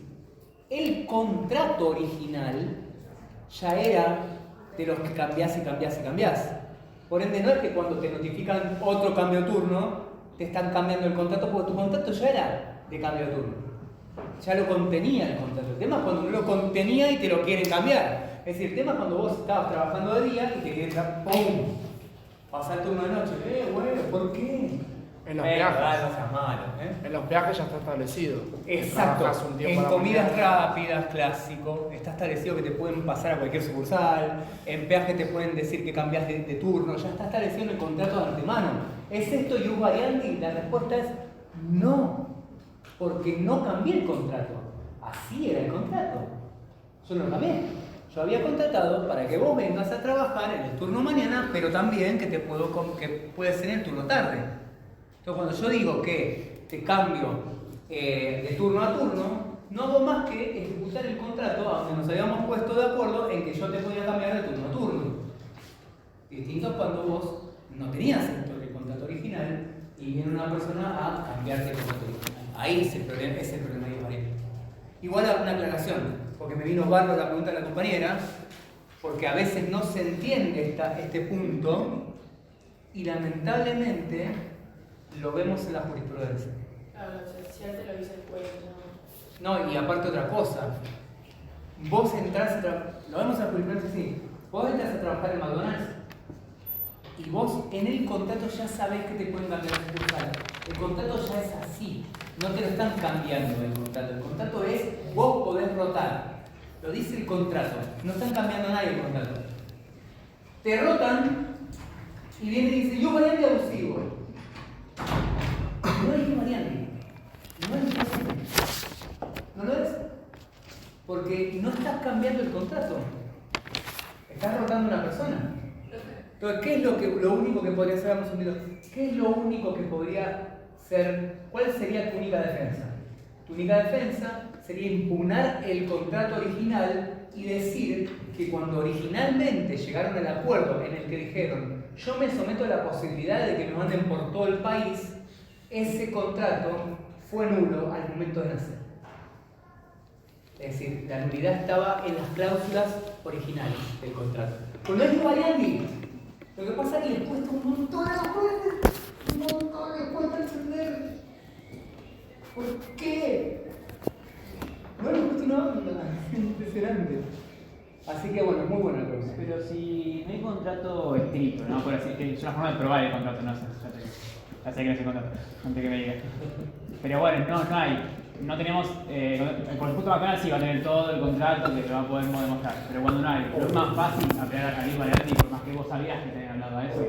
el contrato original ya era de los que cambiás y cambiás y cambiás. Por ende, no es que cuando te notifican otro cambio de turno, te están cambiando el contrato, porque tu contrato ya era de cambio de turno. Ya lo contenía el contrato. El tema es cuando no lo contenía y te lo quieren cambiar. Es decir, el tema es cuando vos estabas trabajando de día y te quieren ¡pum! Pasar el turno de noche. Bueno, ¿por qué? En los viajes. No seas malo, En los viajes ya está establecido. Exacto. Trabajas un tiempo En a la comidas mañana. rápidas, clásico, está establecido que te pueden pasar a cualquier sucursal. En peaje te pueden decir que cambias de turno. Ya está establecido en el contrato de antemano. ¿Es esto ius variandi? La respuesta es no. Porque no cambié el contrato. Así era el contrato. Yo no lo cambié. Yo había contratado para que vos vengas a trabajar en el turno mañana, pero también que puede ser en el turno tarde. Entonces, cuando yo digo que te cambio de turno a turno, no hago más que ejecutar el contrato a donde nos habíamos puesto de acuerdo en que yo te podía cambiar de turno a turno. Distinto cuando vos no tenías el contrato original y viene una persona a cambiarte el contrato original. Ahí es el problema de ius variandi. Igual una aclaración, porque me vino bárbaro la pregunta de la compañera, porque a veces no se entiende este punto y lamentablemente lo vemos en la jurisprudencia. Claro, lo esencial te lo dice el juez, No, y aparte otra cosa, vos entrás a trabajar, lo vemos en la jurisprudencia, sí, vos entras a trabajar en McDonald's y vos en el contrato ya sabés que te pueden cambiar de sucursal. El contrato ya es así, no te lo están cambiando el contrato es vos podés rotar, lo dice el contrato, no están cambiando a nadie el contrato. Te rotan y viene y dice, ius variandi abusivo. No es ius variandi, no es imposible. ¿No lo es? Porque no estás cambiando el contrato. Estás rotando a una persona. Entonces, ¿qué es lo único que podría ser, vamos un minuto, qué es lo único que podría ser, cuál sería tu única defensa? Tu única defensa sería impugnar el contrato original y decir que cuando originalmente llegaron al acuerdo en el que dijeron yo me someto a la posibilidad de que me manden por todo el país, ese contrato fue nulo al momento de nacer. Es decir, la nulidad estaba en las cláusulas originales del contrato. Con Elio Variandi, lo que pasa es que les cuesta un montón les cuesta entender. ¿Por qué? No les cuesta una banda, es impresionante. Así que bueno, muy buena la pregunta. Pero si no hay contrato escrito, ¿no? Por así que es una forma de probar el contrato, no sé, ya sé que no es el contrato, antes que me diga. Pero bueno, no hay. No tenemos, por supuesto bacana sí va a tener todo el contrato que lo podemos demostrar, pero cuando no hay, es más fácil apelar a Elio Variandi, por más que vos sabías que tenían hablado de eso.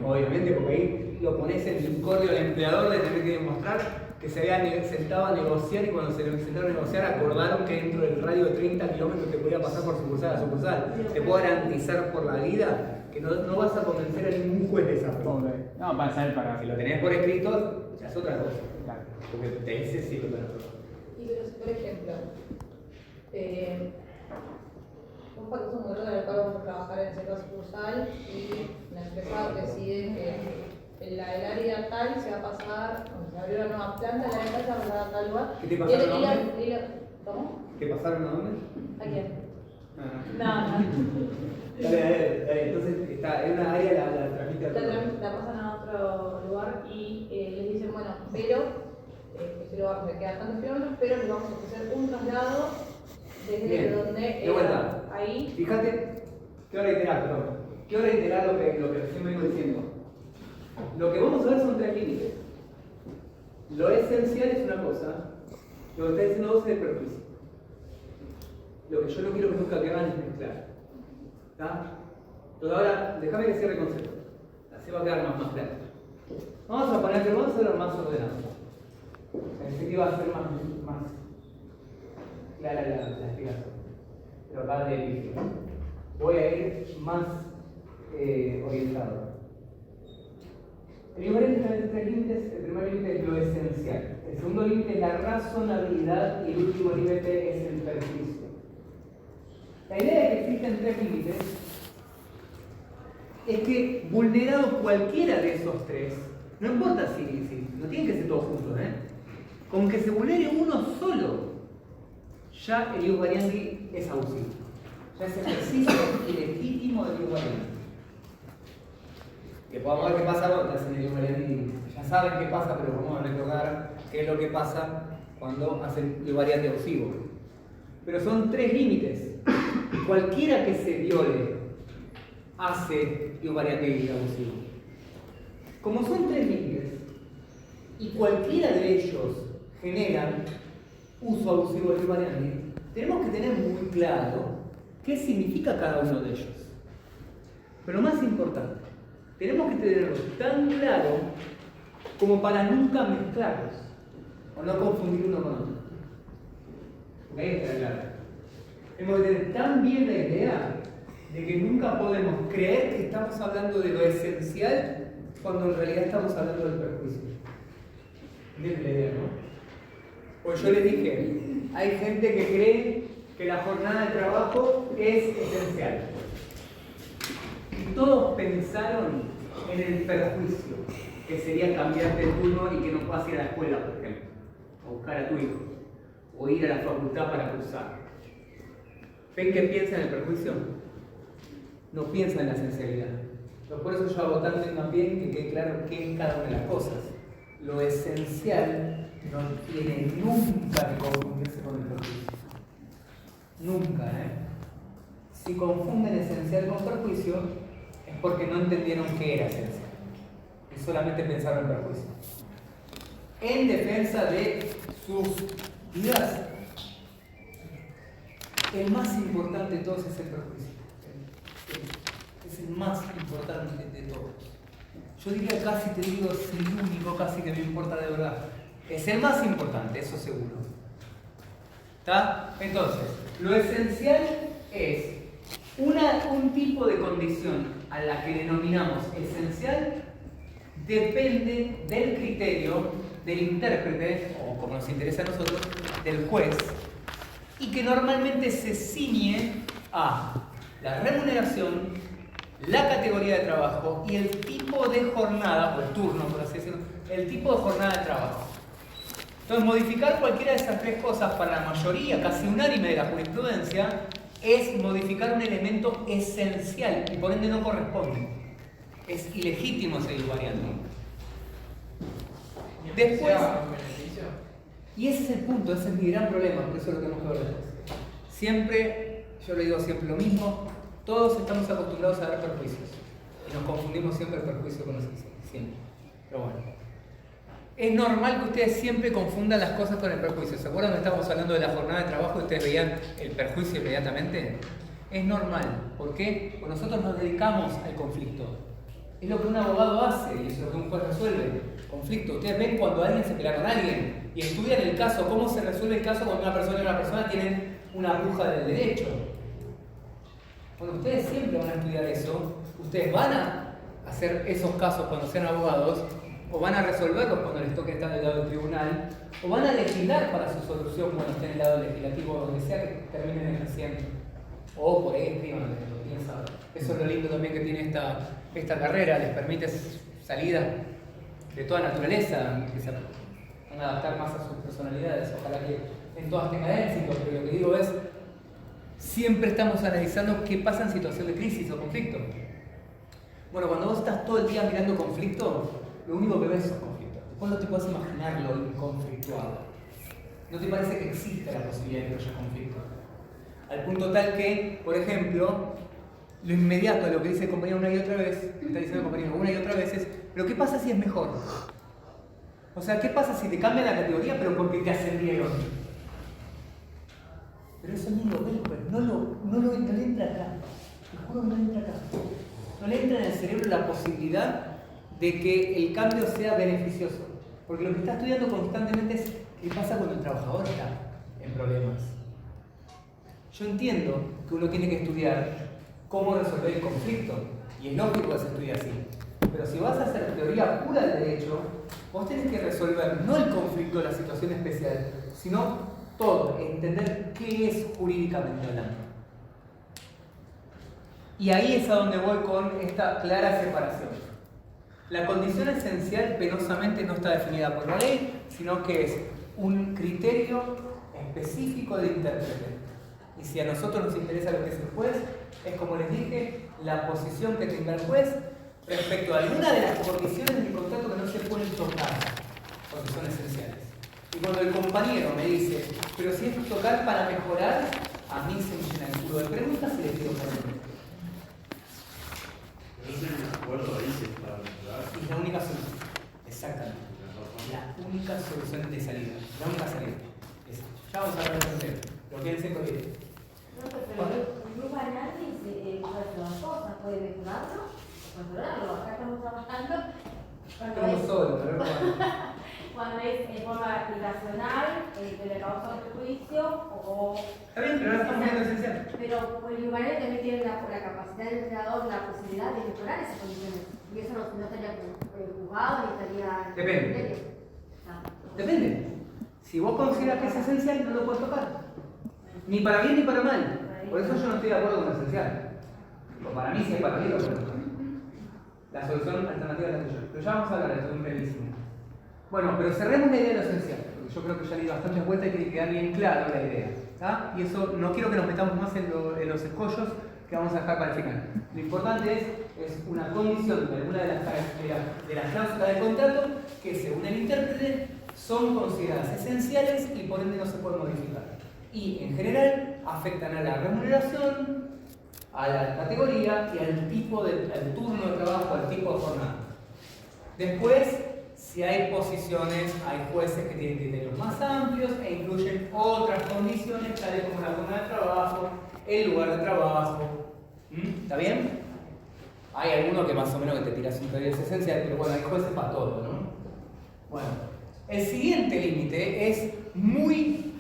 Obviamente, porque ahí lo pones en el incordio al empleador de tener que demostrar que se había sentado a negociar y cuando se sentaron a negociar acordaron que dentro del radio de 30 kilómetros te podía pasar por sucursal a sucursal. Te puedo garantizar por la vida que no vas a convencer a ningún juez de esa forma. No, para saber para... Si lo tenés por escrito, ya es otra cosa. Claro. Porque te dice sí lo tenés. Y pero si, por ejemplo, un paquete es un modelo en el cual vamos a trabajar en cierta sucursal y la empresa decide que el área tal se va a pasar, cuando se abrió una nueva planta, el área tal se va a pasar a tal lugar. ¿Qué te pasaron a dónde? ¿Cómo? ¿Qué pasaron a dónde? ¿A quién? No. Dale. Entonces, está en una área la transmite a otro lugar. La pasan a otro lugar y les dicen, bueno, pero ese lugar se queda tantos kilómetros, pero les vamos a ofrecer un traslado desde Bien. donde De vuelta. ahí. Fíjate, quiero reiterar lo que recién vengo diciendo. Lo que vamos a ver son tres límites. Lo esencial es una cosa, lo que está diciendo vos es el perjuicio. Lo que yo no quiero que nunca que hagan es mezclar. ¿Está? Entonces ahora, déjame que cierre el concepto. Así va a quedar más claro. Vamos a hacerlo más ordenado. Pensé que iba a ser más clara la explicación. Pero acá de dije. Voy a ir más orientado. El diferente entre tres límites, el primer límite es lo esencial. El segundo límite es la razonabilidad y el último límite es el perjuicio. La idea de que existen tres límites es que vulnerado cualquiera de esos tres, no importa si no tienen que ser todos juntos, con que se vulnere uno solo, ya el ius variandi es abusivo. Ya es ejercicio ilegítimo del ius variandi. Que podamos ver qué pasa cuando hacen el ius variandi. Ya saben qué pasa, pero vamos a recordar qué es lo que pasa cuando hacen ius variandi abusivo. Pero son tres límites. Cualquiera que se viole hace ius variandi abusivo. Como son tres límites y cualquiera de ellos generan uso abusivo del ius variandi, tenemos que tener muy claro qué significa cada uno de ellos. Pero lo más importante, tenemos que tenerlo tan claro como para nunca mezclarlos o no confundir uno con otro. Porque ahí está claro. Tenemos que tener tan bien la idea de que nunca podemos creer que estamos hablando de lo esencial cuando en realidad estamos hablando del perjuicio. ¿Entienden la idea, no? Pues yo les dije, hay gente que cree que la jornada de trabajo es esencial. Y todos pensaron en el perjuicio, que sería cambiar de turno y que no puedas ir a la escuela, por ejemplo, a buscar a tu hijo, o ir a la facultad para cursar. ¿Ven que piensa en el perjuicio? No piensa en la esencialidad. Por eso yo hago tanto hincapié en que quede claro qué es cada una de las cosas. Lo esencial no tiene nunca que confundirse con el perjuicio. Nunca, Si confunden esencial con perjuicio, es porque no entendieron qué era esencial. Y solamente pensaron en perjuicio. En defensa de sus vidas, el más importante de todos es el perjuicio. Es el más importante de todos. Yo diría casi, te digo, es el único casi que me importa de verdad. Es el más importante, eso seguro. ¿Está? Entonces, lo esencial es un tipo de condición a la que denominamos esencial, depende del criterio del intérprete, o como nos interesa a nosotros, del juez, y que normalmente se ciñe a la remuneración, la categoría de trabajo y el tipo de jornada, o el turno, por así decirlo, el tipo de jornada de trabajo. Entonces, modificar cualquiera de esas tres cosas para la mayoría, casi unánime de la jurisprudencia, es modificar un elemento esencial y por ende no corresponde. Es ilegítimo seguir variando. Después, y ese es el punto, ese es mi gran problema, por eso lo tenemos que ver después. Siempre, yo le digo siempre lo mismo, todos estamos acostumbrados a dar perjuicios y nos confundimos siempre el perjuicio con los esenciales, siempre. Pero bueno, es normal que ustedes siempre confundan las cosas con el perjuicio. ¿Se acuerdan que estábamos hablando de la jornada de trabajo y ustedes veían el perjuicio inmediatamente? Es normal. ¿Por qué? Porque nosotros nos dedicamos al conflicto. Es lo que un abogado hace y es lo que un juez resuelve. Conflicto. Ustedes ven cuando alguien se pelea con alguien y estudian el caso, cómo se resuelve el caso cuando una persona y una persona tienen una puja del derecho. Bueno, ustedes siempre van a estudiar eso. Ustedes van a hacer esos casos cuando sean abogados, o van a resolverlos cuando les toque estar del lado del tribunal, o van a legislar para su solución cuando estén del lado legislativo, donde sea que terminen ejerciendo. O por ahí escriban lo que quieren saber. Eso es lo lindo también que tiene esta carrera, les permite salidas de toda naturaleza, que se van a adaptar más a sus personalidades. Ojalá que en todas tengan éxito, pero lo que digo es, siempre estamos analizando qué pasa en situación de crisis o conflicto. Bueno, cuando vos estás todo el día mirando conflicto, lo único que ves es conflicto. Después no te puedes imaginar lo inconflictuado. ¿No te parece que existe la posibilidad de que haya conflicto? Al punto tal que, por ejemplo, lo inmediato de lo que dice el compañero una y otra vez, que está diciendo el compañero una y otra vez es, pero ¿qué pasa si es mejor? O sea, ¿qué pasa si te cambian la categoría pero porque te ascendieron? Pero eso ni lo ves, no le entra acá. Te juro que no le entra acá. No le entra en el cerebro la posibilidad de que el cambio sea beneficioso. Porque lo que está estudiando constantemente es qué pasa cuando el trabajador está en problemas. Yo entiendo que uno tiene que estudiar cómo resolver el conflicto, y es lógico que se estudie así. Pero si vas a hacer teoría pura del derecho, vos tenés que resolver no el conflicto de la situación especial, sino todo, entender qué es jurídicamente hablando. Y ahí es a donde voy con esta clara separación. La condición esencial penosamente no está definida por la ley, sino que es un criterio específico del intérprete. Y si a nosotros nos interesa lo que es el juez, es como les dije, la posición que tenga el juez respecto a alguna de las condiciones del contrato que no se pueden tocar, porque son esenciales. Y cuando el compañero me dice, pero si es tocar para mejorar, a mí se me llena el culo de preguntas y le pido perdón. Es el acuerdo ahí que está mejorar. Y la única solución, exactamente. La única solución de salida, la única salida. Ya vamos a hablar de eso. Lo que él con él. No, pero el grupo de análisis puede hacer las cosas, puede mejorarlo, controlarlo. Acá estamos trabajando cuando es en forma aplicacional, que le causa otro juicio o... Está bien, pero ahora estamos viendo esencial. Pero el humanero también tiene la capacidad del entrenador, la posibilidad de mejorar esas condiciones. Y eso no estaría juzgado ni estaría... Depende. Depende. Si vos consideras que es esencial, no lo puedes tocar. Ni para bien ni para mal. Por eso yo no estoy de acuerdo con lo esencial. O para mí sí es para mí lo puedo tocar. La solución alternativa es la tuya. Pero ya vamos a hablar de esto, es un brevísimo. Bueno, pero cerremos la idea de lo esencial, porque yo creo que ya di bastantes vueltas y tiene que quedar bien claro la idea. ¿Tá? Y eso no quiero que nos metamos más en los escollos que vamos a dejar para el final. Lo importante es una condición de alguna de las cláusulas del contrato que, según el intérprete, son consideradas esenciales y por ende no se pueden modificar. Y en general afectan a la remuneración, a la categoría y al tipo al turno de trabajo, al tipo de jornada. Después, si hay posiciones, hay jueces que tienen criterios más amplios e incluyen otras condiciones, tales como la jornada de trabajo, el lugar de trabajo. ¿Está bien? Hay alguno que más o menos que te tiras un criterio esencial, pero bueno, hay jueces para todo, ¿no? Bueno, el siguiente límite es muy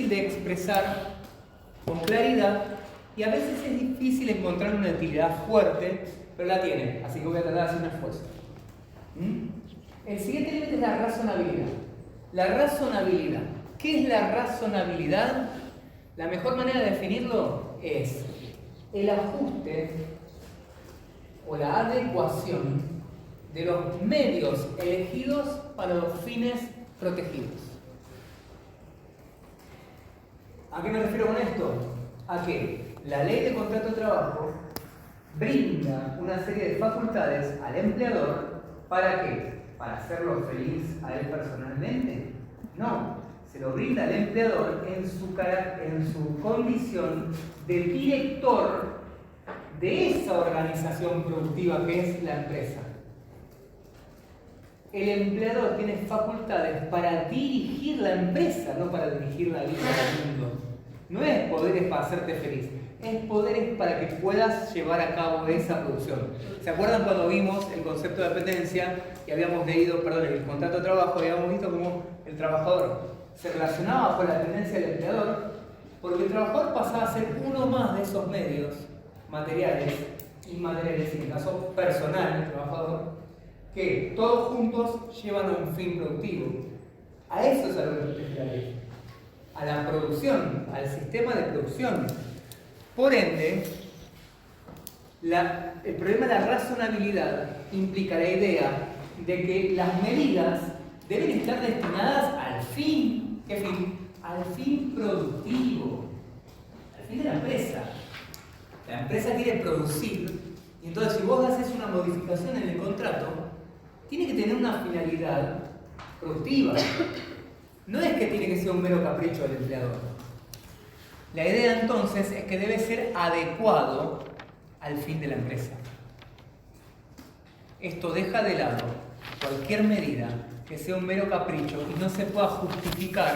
difícil de expresar con claridad y a veces es difícil encontrar una utilidad fuerte, pero la tiene, así que voy a tratar de hacer un esfuerzo. El siguiente límite es la razonabilidad. La razonabilidad. ¿Qué es la razonabilidad? La mejor manera de definirlo es el ajuste o la adecuación de los medios elegidos para los fines protegidos. ¿A qué me refiero con esto? A que la ley de contrato de trabajo brinda una serie de facultades al empleador. ¿Para qué? ¿Para hacerlo feliz a él personalmente? No, se lo brinda al empleador en su condición de director de esa organización productiva que es la empresa. El empleador tiene facultades para dirigir la empresa, no para dirigir la vida del mundo. No es poderes para hacerte feliz, es poderes para que puedas llevar a cabo esa producción. ¿Se acuerdan cuando vimos el concepto de dependencia y habíamos leído, el contrato de trabajo, habíamos visto cómo el trabajador se relacionaba con la dependencia del empleador? Porque el trabajador pasaba a ser uno más de esos medios materiales, inmateriales, en el caso personal del trabajador, que todos juntos llevan a un fin productivo. A eso es a lo que protege la ley. A la producción, al sistema de producción. Por ende, el problema de la razonabilidad implica la idea de que las medidas deben estar destinadas al fin. ¿Qué fin? Al fin productivo, al fin de la empresa. La empresa quiere producir, y entonces si vos haces una modificación en el contrato, tiene que tener una finalidad productiva. No es que tiene que ser un mero capricho del empleador. La idea entonces es que debe ser adecuado al fin de la empresa. Esto deja de lado cualquier medida que sea un mero capricho y no se pueda justificar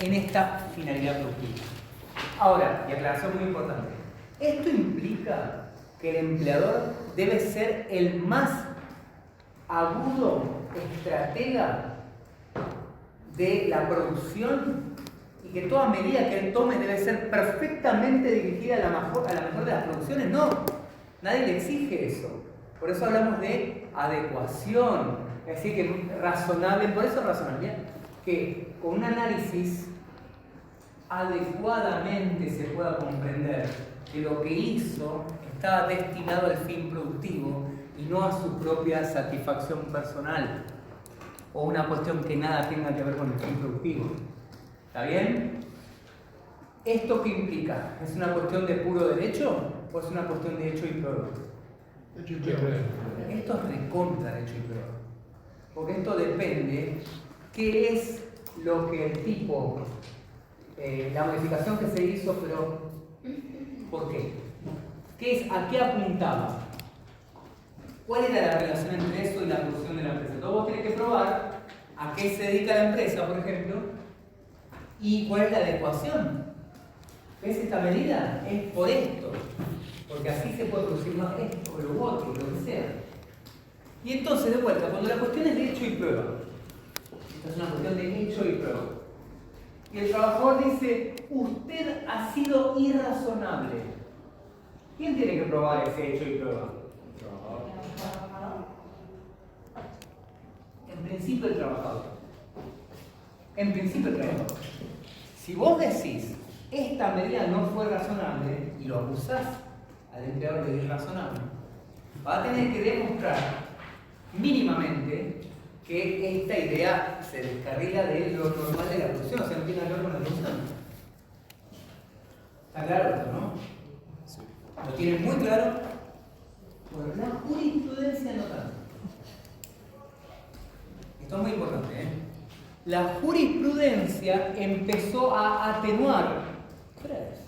en esta finalidad productiva. Ahora, y aclaración muy importante, esto implica que el empleador debe ser el más agudo estratega de la producción y que toda medida que él tome debe ser perfectamente dirigida a la mejor de las producciones. No, nadie le exige eso. Por eso hablamos de adecuación, es decir, que razonable, por eso razonable, que con un análisis adecuadamente se pueda comprender que lo que hizo estaba destinado al fin productivo y no a su propia satisfacción personal o una cuestión que nada tenga que ver con el fin productivo. ¿Está bien? ¿Esto qué implica? ¿Es una cuestión de puro derecho o es una cuestión de hecho y prueba? Hecho y prueba. Esto es recontra de hecho y prueba. Porque esto depende qué es lo que el tipo, la modificación que se hizo, pero ¿por qué? ¿A qué apuntaba? ¿Cuál era la relación entre eso y la producción de la empresa? Entonces vos tenés que probar a qué se dedica la empresa, por ejemplo, y cuál es la adecuación. ¿Ves esta medida? Es por esto, porque así se puede producir más esto, o lo otro, lo que sea. Y entonces, de vuelta, cuando la cuestión es de hecho y prueba, esta es una cuestión de hecho y prueba, y el trabajador dice, usted ha sido irrazonable. ¿Quién tiene que probar ese hecho y prueba? En principio el trabajador. En principio el trabajador. Si vos decís, esta medida no fue razonable, y lo acusás al empleador de irrazonable, va a tener que demostrar mínimamente que esta idea se descarrila de lo normal de la producción, o sea, no tiene nada que ver con la producción. ¿Está claro esto, no? Sí. ¿Lo tienen muy claro? Bueno, la jurisprudencia no tanto. Esto es muy importante, ¿eh? La jurisprudencia empezó a atenuar. ¿Qué hora es?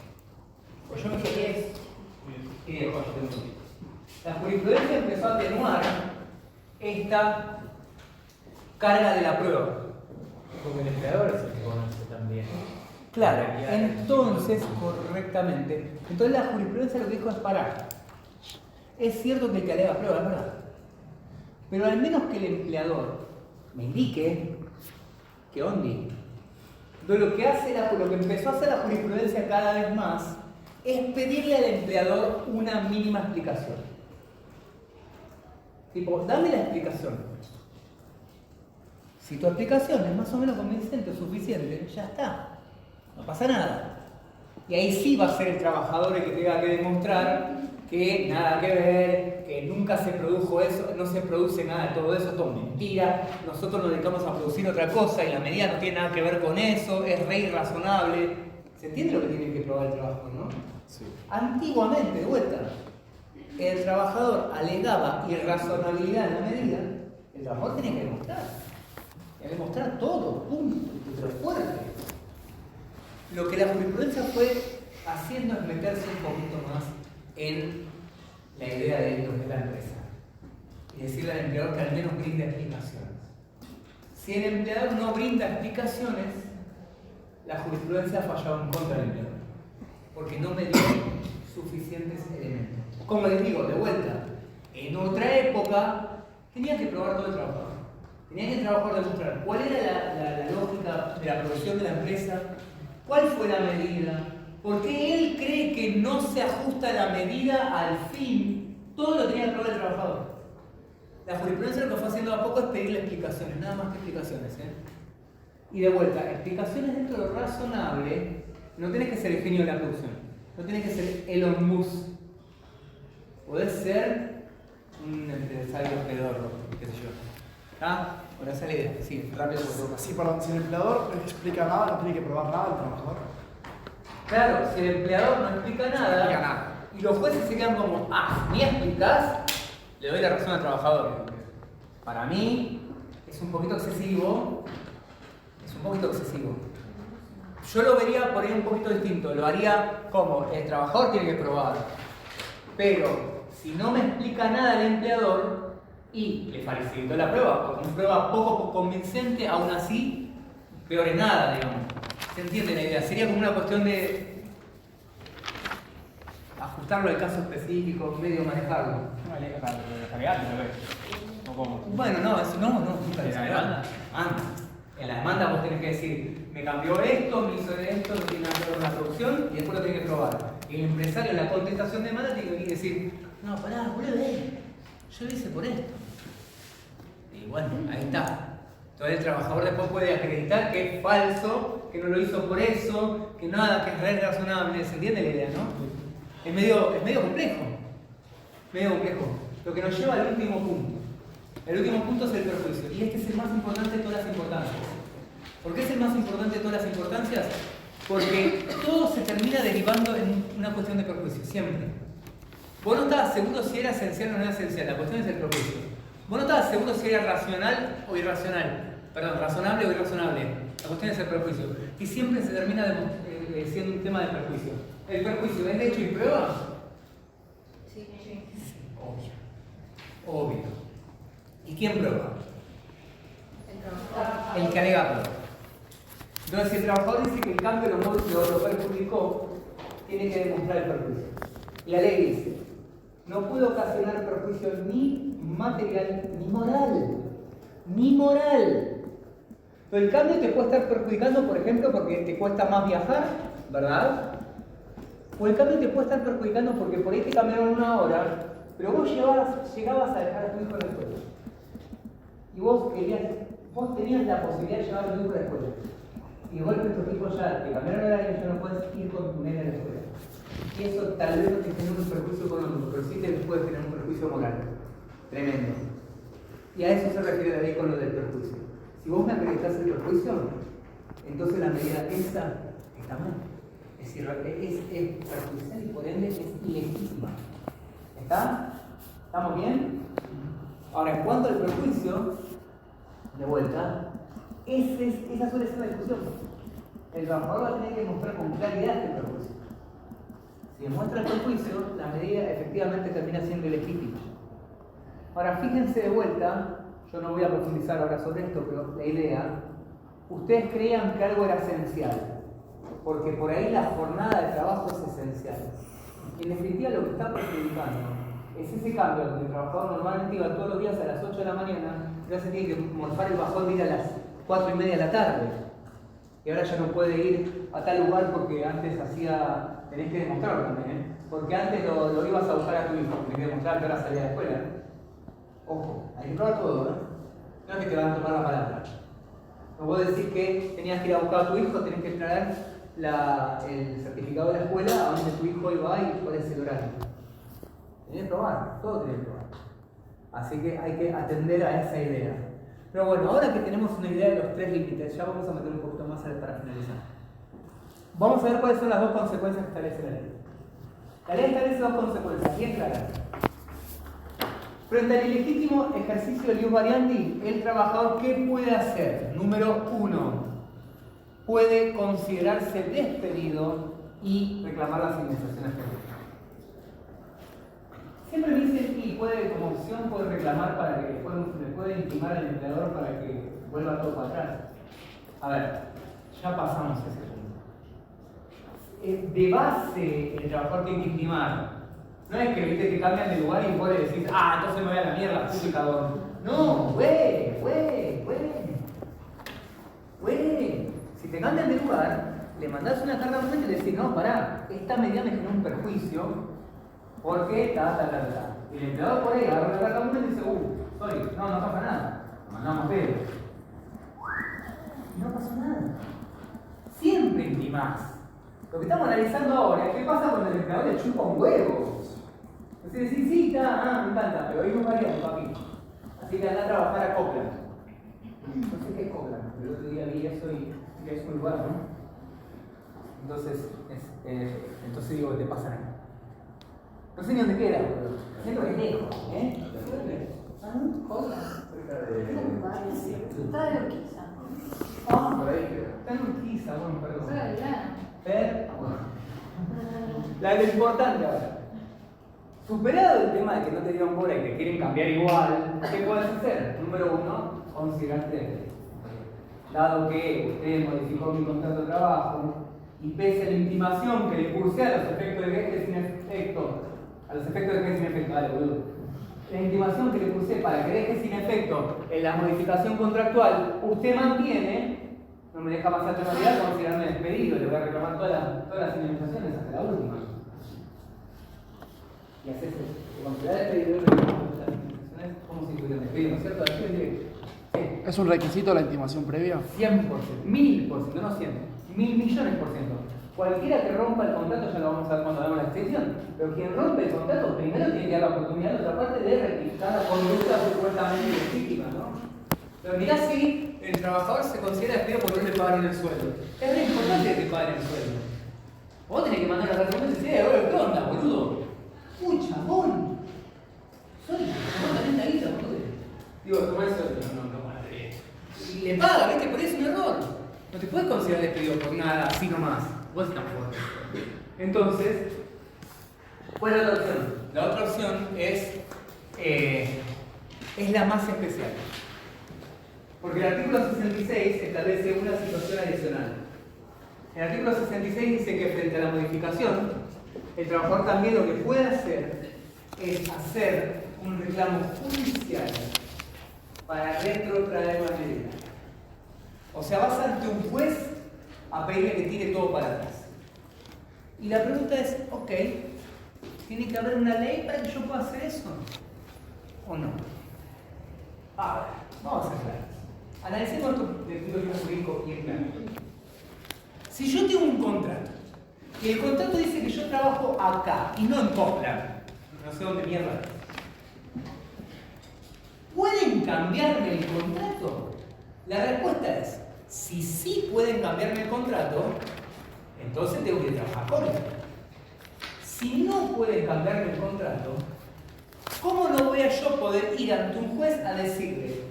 Pues yo me quedé 10. La jurisprudencia empezó a atenuar esta carga de la prueba. Porque el empleador es el que conoce también. Claro, entonces, correctamente. Entonces la jurisprudencia lo que dijo es parar. Es cierto que el que alega prueba, es verdad. Pero al menos que el empleador me indique que Entonces lo que empezó a hacer la jurisprudencia cada vez más es pedirle al empleador una mínima explicación. Tipo, dame la explicación. Si tu explicación es más o menos convincente o suficiente, ya está. No pasa nada. Y ahí sí va a ser el trabajador el que tenga que demostrar que nada que ver, que nunca se produjo eso, no se produce nada de todo eso, todo mentira, nosotros nos dedicamos a producir otra cosa y la medida no tiene nada que ver con eso, es re irrazonable. ¿Se entiende lo que tiene que probar el trabajo, no? Sí. Antiguamente, de vuelta, el trabajador alegaba irrazonabilidad en la medida, el trabajador tenía que demostrar. Tenía que demostrar todo, punto, pero fuerte. Lo que la jurisprudencia fue haciendo es meterse un poquito más en la idea de ellos de la empresa y decirle al empleador que al menos brinde explicaciones. Si el empleador no brinda explicaciones, la jurisprudencia ha fallado en contra del empleador, porque no me dio suficientes elementos. Como les digo, de vuelta, en otra época tenía que probar todo el trabajador. Tenía que el trabajador demostrar cuál era la lógica de la producción de la empresa, cuál fue la medida, por qué él cree que no se ajusta la medida al fin. Todo lo tenía que probar el trabajador. La jurisprudencia lo que fue haciendo a poco es pedirle explicaciones, nada más que explicaciones. Y de vuelta, explicaciones dentro de lo razonable. No tenés que ser el genio de la producción, no tenés que ser Elon Musk. Podés ser un empresario pedorro, qué sé yo. ¿Ah? Bueno, esa es la idea. Sí, rápido. Sí, perdón, si el empleador no explica nada, no tiene que probar nada al trabajador. Claro, si el empleador no explica nada, y los jueces se quedan como, ni explicás, le doy la razón al trabajador. Para mí es un poquito excesivo. Yo lo vería por ahí un poquito distinto, lo haría como el trabajador tiene que probar, pero si no me explica nada el empleador y le facilitó la prueba, porque una prueba poco convincente, aún así, peor es nada, digamos. ¿Se entiende la idea? Sería como una cuestión de ajustarlo al caso específico, medio manejarlo. Bueno, no, eso no, nunca es demanda. En la demanda vos tenés que decir, me cambió esto, me hizo esto, no tiene nada que ver con la producción, y después lo tenés que probar. Y el empresario en la contestación de demanda tiene que decir, no, pará, boludo, yo lo hice por esto. Y bueno, ahí está. Entonces el trabajador después puede acreditar que es falso, que no lo hizo por eso, que nada, que es re razonable. ¿Se entiende la idea, no? Es medio complejo. Lo que nos lleva al último punto. El último punto es el perjuicio. Y este es el más importante de todas las importancias. ¿Por qué es el más importante de todas las importancias? Porque todo se termina derivando en una cuestión de perjuicio, siempre. Vos no estabas seguro si era esencial o no era esencial, la cuestión es el perjuicio. Vos no estabas seguro si era racional o irracional. Perdón, razonable o irrazonable. La cuestión es el perjuicio. Y siempre se termina siendo un tema de perjuicio. ¿El perjuicio es de hecho y prueba? Sí. Obvio. ¿Y quién prueba? El trabajador. El que alega prueba. Entonces, si el trabajador dice que el cambio lo perjudicó, tiene que demostrar el perjuicio. Y la ley dice, no puede ocasionar perjuicio ni material ni moral. Ni moral. Pero el cambio te puede estar perjudicando, por ejemplo, porque te cuesta más viajar, ¿verdad? O el cambio te puede estar perjudicando porque por ahí te cambiaron una hora, pero vos llegabas a dejar a tu hijo en la escuela. Y vos tenías la posibilidad de llevar a tu hijo a la escuela. Y de golpe tu hijo ya te cambiaron el horario y ya no puedes ir con tu nena a la escuela. Y eso tal vez no te genera un perjuicio económico, pero sí te puede generar un perjuicio moral. Tremendo. Y a eso se refiere la ley con lo del perjuicio. Si vos me acreditás el perjuicio, entonces la medida esa está mal. Es perjudicial y por ende es ilegítima. ¿Está? ¿Estamos bien? Ahora, en cuanto al perjuicio, de vuelta, esa suele ser la discusión. El trabajador va a tener que demostrar con claridad este perjuicio. Si demuestra el perjuicio, la medida efectivamente termina siendo ilegítima. Ahora, fíjense de vuelta, yo no voy a profundizar ahora sobre esto, pero la idea, ustedes creían que algo era esencial, porque por ahí la jornada de trabajo es esencial. Y en definitiva lo que está perjudicando es ese cambio donde el trabajador normalmente iba todos los días a las 8 de la mañana, pero se tiene que morfar el bajón de ir a las 4:30 de la tarde. Y ahora ya no puede ir a tal lugar porque antes tenés que demostrarlo también, ¿eh? Porque antes lo ibas a buscar a tu hijo, tenés que demostrar que ahora salía de la escuela. Ojo, hay que probar todo, ¿eh? No es que te van a tomar la palabra. No vos decís que tenías que ir a buscar a tu hijo, tenés que traer el certificado de la escuela a donde tu hijo iba y cuál es el horario. Tenés que probar, todo tenés que probar. Así que hay que atender a esa idea. Pero bueno, ahora que tenemos una idea de los 3 límites, ya vamos a meter un poquito más para finalizar. Vamos a ver cuáles son las 2 consecuencias que establece la ley. La ley establece 2 consecuencias bien claras. Frente al ilegítimo ejercicio del ius variandi, el trabajador, ¿qué puede hacer? Número 1, puede considerarse despedido y reclamar las indemnizaciones pendientes. Siempre me dicen, y puede, como opción, puede reclamar para que le puede intimar al empleador para que vuelva todo para atrás. A ver, ya pasamos ese punto. De base, el trabajador tiene que intimar. No es que viste que cambian de lugar y vos le decís, entonces me voy a la mierda, puto cagón. No, güey. Si te cambian de lugar, le mandás una carta al y le decís, no, pará, esta medida me genera un perjuicio porque Y el empleador por ahí agarra la carta y dice, sorry, no pasa nada. Lo mandamos pedo. Y no pasó nada. Siempre intimás. Lo que estamos analizando ahora es qué pasa cuando el empleador le chupa un huevo. Entonces decís, sí, me encanta, pero ahí no varía, papi. Así que anda a trabajar a Copland. No sé qué es Copland, pero el otro día vi eso y que es un lugar, ¿no? Entonces digo, te pasa nada. No sé ni dónde queda, pero siento que es lejos, ¿eh? Copland. Está de Urquiza. Por ahí queda. Está en Urquiza, bueno, perdón. Lo importante ahora. Superado el tema de que no te dieron bola y te quieren cambiar igual, ¿qué puedes hacer? Número 1, considerarte. Dado que usted modificó mi contrato de trabajo y pese a la intimación que le cursé a los efectos de que sin efecto, dale, boludo. La intimación que le cursé para que deje sin efecto en la modificación contractual, usted mantiene, no me deja pasar tonalidad, considerarme despedido, le voy a reclamar todas las indemnizaciones hasta la última. Y haces eso. Te consideras despedido y reclamamos las indemnizaciones como si estuvieran despedido, ¿no es cierto? Sí. ¿Es un requisito la intimación previa? 100%, 1000%, no 100, 1000.000.000%. Cualquiera que rompa el contrato, ya lo vamos a ver cuando hagamos la extensión, pero quien rompe el contrato primero tiene que dar la oportunidad de otra parte de rectificar la conducta supuestamente legítima, ¿no? Pero mirá si el trabajador se considera despedido por no le pagaron el sueldo. Es re importante que te paguen el sueldo. Vos tenés que mandar a la reunión y decir, ¿qué onda, boludo? Chabón. Soy la guita, boludo. Digo, toma el sueldo, no, madre. Y le paga, ¿viste? Por eso es un error. No te puedes considerar despedido por nada, así nomás. Vos tampoco. Entonces, ¿cuál es la otra opción? La otra opción es la más especial. Porque el artículo 66 establece una situación adicional. El artículo 66 dice que frente a la modificación, el trabajador también lo que puede hacer es hacer un reclamo judicial para retrotraer la medida. O sea, vas ante un juez a pedirle que tire todo para atrás. Y la pregunta es, ok, ¿tiene que haber una ley para que yo pueda hacer eso? ¿O no? Ahora, vamos a ser claros. Analicemos esto del punto de vista jurídico bien claro. Si yo tengo un contrato, y el contrato dice que yo trabajo acá, y no en Copland, no sé dónde mierda, ¿pueden cambiarme el contrato? La respuesta es, si sí pueden cambiarme el contrato, entonces tengo que trabajar con él. Si no pueden cambiarme el contrato, ¿cómo no voy a yo poder ir ante un juez a decirle,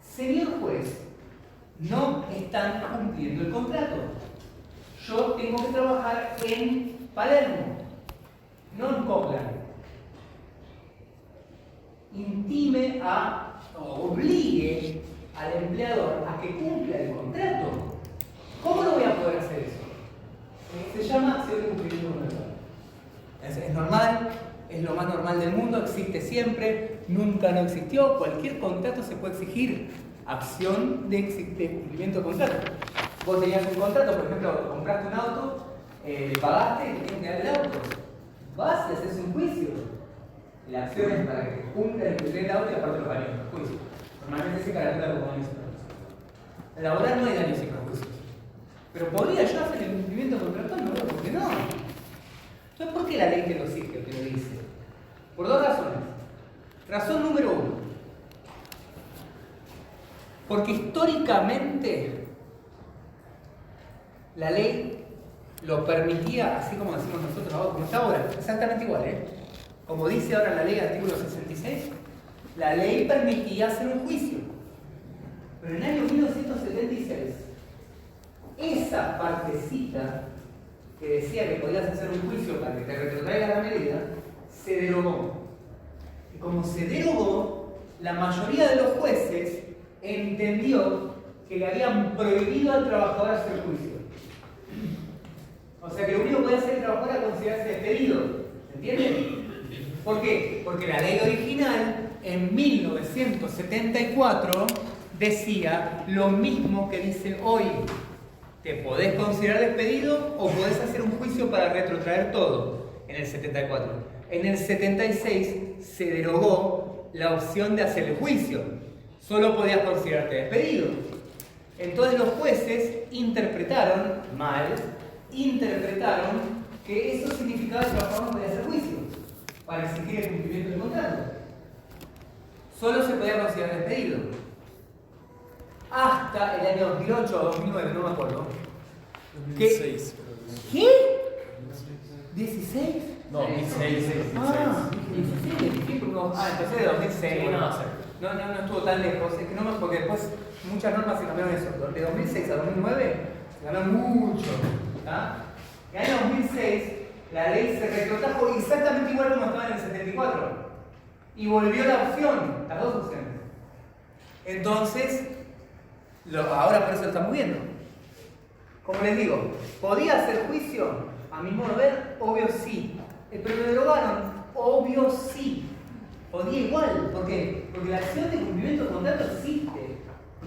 señor juez, no están cumpliendo el contrato? Yo tengo que trabajar en Palermo, no en Copland. Intime o obligue al empleador a que cumpla el contrato. ¿Cómo no voy a poder hacer eso? Se llama cierre cumplimiento contractual. Es normal, es lo más normal del mundo, existe siempre, nunca no existió. Cualquier contrato se puede exigir acción de cumplimiento de contrato. Vos tenías un contrato, por ejemplo, compraste un auto, pagaste y tienes que dar el auto. Vas y haces un juicio. La acción es para que cumpla el que tiene el auto y aparte lo paguen los juicios. Normalmente se caracteriza como daños y perjuicios. En laboral no hay daños y perjuicios. Pero ¿podría yo hacer el cumplimiento contractual? No, ¿por qué no? Entonces, ¿por qué la ley te lo exige o te lo dice? Por dos razones. Razón número uno. Porque históricamente la ley lo permitía, así como decimos nosotros ahora, como está ahora, exactamente igual, como dice ahora la ley, artículo 66, la ley permitía hacer un juicio. Pero en el año 1976, esa partecita que decía que podías hacer un juicio para que te retrotraiga la medida, se derogó. Y como se derogó, la mayoría de los jueces entendió que le habían prohibido al trabajador hacer juicio. O sea que lo único que podía hacer el trabajador era considerarse despedido. ¿Se entiende? ¿Por qué? Porque la ley original, en 1974, decía lo mismo que dice hoy. Te podés considerar despedido o podés hacer un juicio para retrotraer todo, en el 74. En el 76 se derogó la opción de hacer el juicio. Solo podías considerarte despedido. Entonces los jueces interpretaron que eso significaba que el trabajador no podía hacer juicio para exigir el cumplimiento del contrato. Solo se podía considerar despedido. Hasta el año 2008 o 2009, no me acuerdo. 2006. ¿Qué? ¿16? No, 2006. Ah, 16. Entonces de 2006. No estuvo tan lejos. Es que no me, porque después muchas normas se cambiaron eso. De 2006 a 2009 se cambió mucho. En el año 2006 la ley se retrotrajo exactamente igual como estaba en el 74. Y volvió la opción, las dos opciones. Entonces, ahora por eso lo estamos viendo. Como les digo, ¿podía hacer juicio? A mi modo de ver, obvio sí. ¿Pero lo derogaron? Obvio sí. Podía igual. ¿Por qué? Porque la acción de cumplimiento de contrato existe.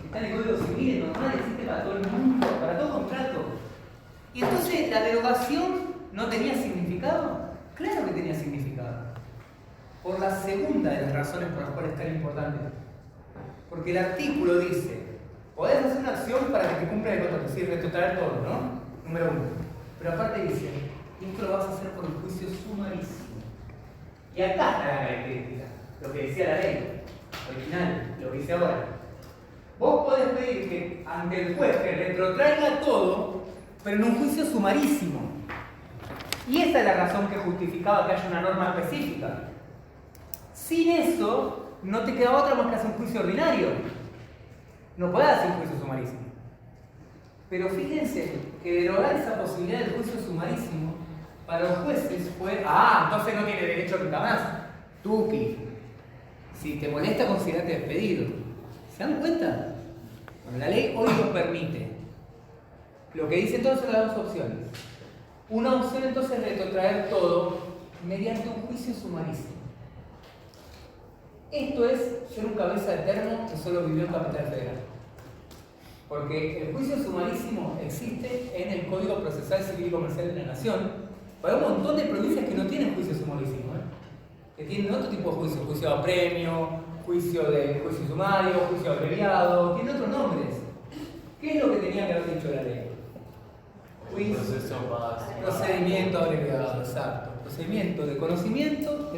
Está en el Código Civil, normal, existe para todo el mundo, para todo contrato. Y entonces, ¿la derogación no tenía significado? Claro que tenía significado. Por la segunda de las razones por las cuales es tan importante. Porque el artículo dice, podés hacer una acción para que te cumpla el contrato, es decir, retrotraer todo, ¿no? Número uno. Pero aparte dice, esto lo vas a hacer por un juicio sumarísimo. Y acá está la característica, lo que decía la ley original, lo que dice ahora. Vos podés pedir que ante el juez que retrotraiga todo, pero en un juicio sumarísimo. Y esa es la razón que justificaba que haya una norma específica. Sin eso, no te queda otra más que hacer un juicio ordinario. No podés hacer un juicio sumarísimo. Pero fíjense que derogar esa posibilidad del juicio sumarísimo para los jueces fue, entonces no tiene derecho nunca más. Tuki. Si te molesta, considerate despedido. ¿Se dan cuenta? Bueno, la ley hoy lo permite. Lo que dice entonces son las dos opciones. Una opción entonces es retrotraer todo mediante un juicio sumarísimo. Esto es ser un cabeza de termo que solo vivió en Capital Federal. Porque el juicio sumarísimo existe en el Código Procesal Civil y Comercial de la Nación. Pero hay un montón de provincias que no tienen juicio sumarísimo, que tienen otro tipo de juicio, juicio de apremio, juicio sumario, juicio abreviado, tienen otros nombres. ¿Qué es lo que tenía que haber dicho la ley? Procedimiento abreviado, exacto. Procedimiento de conocimiento,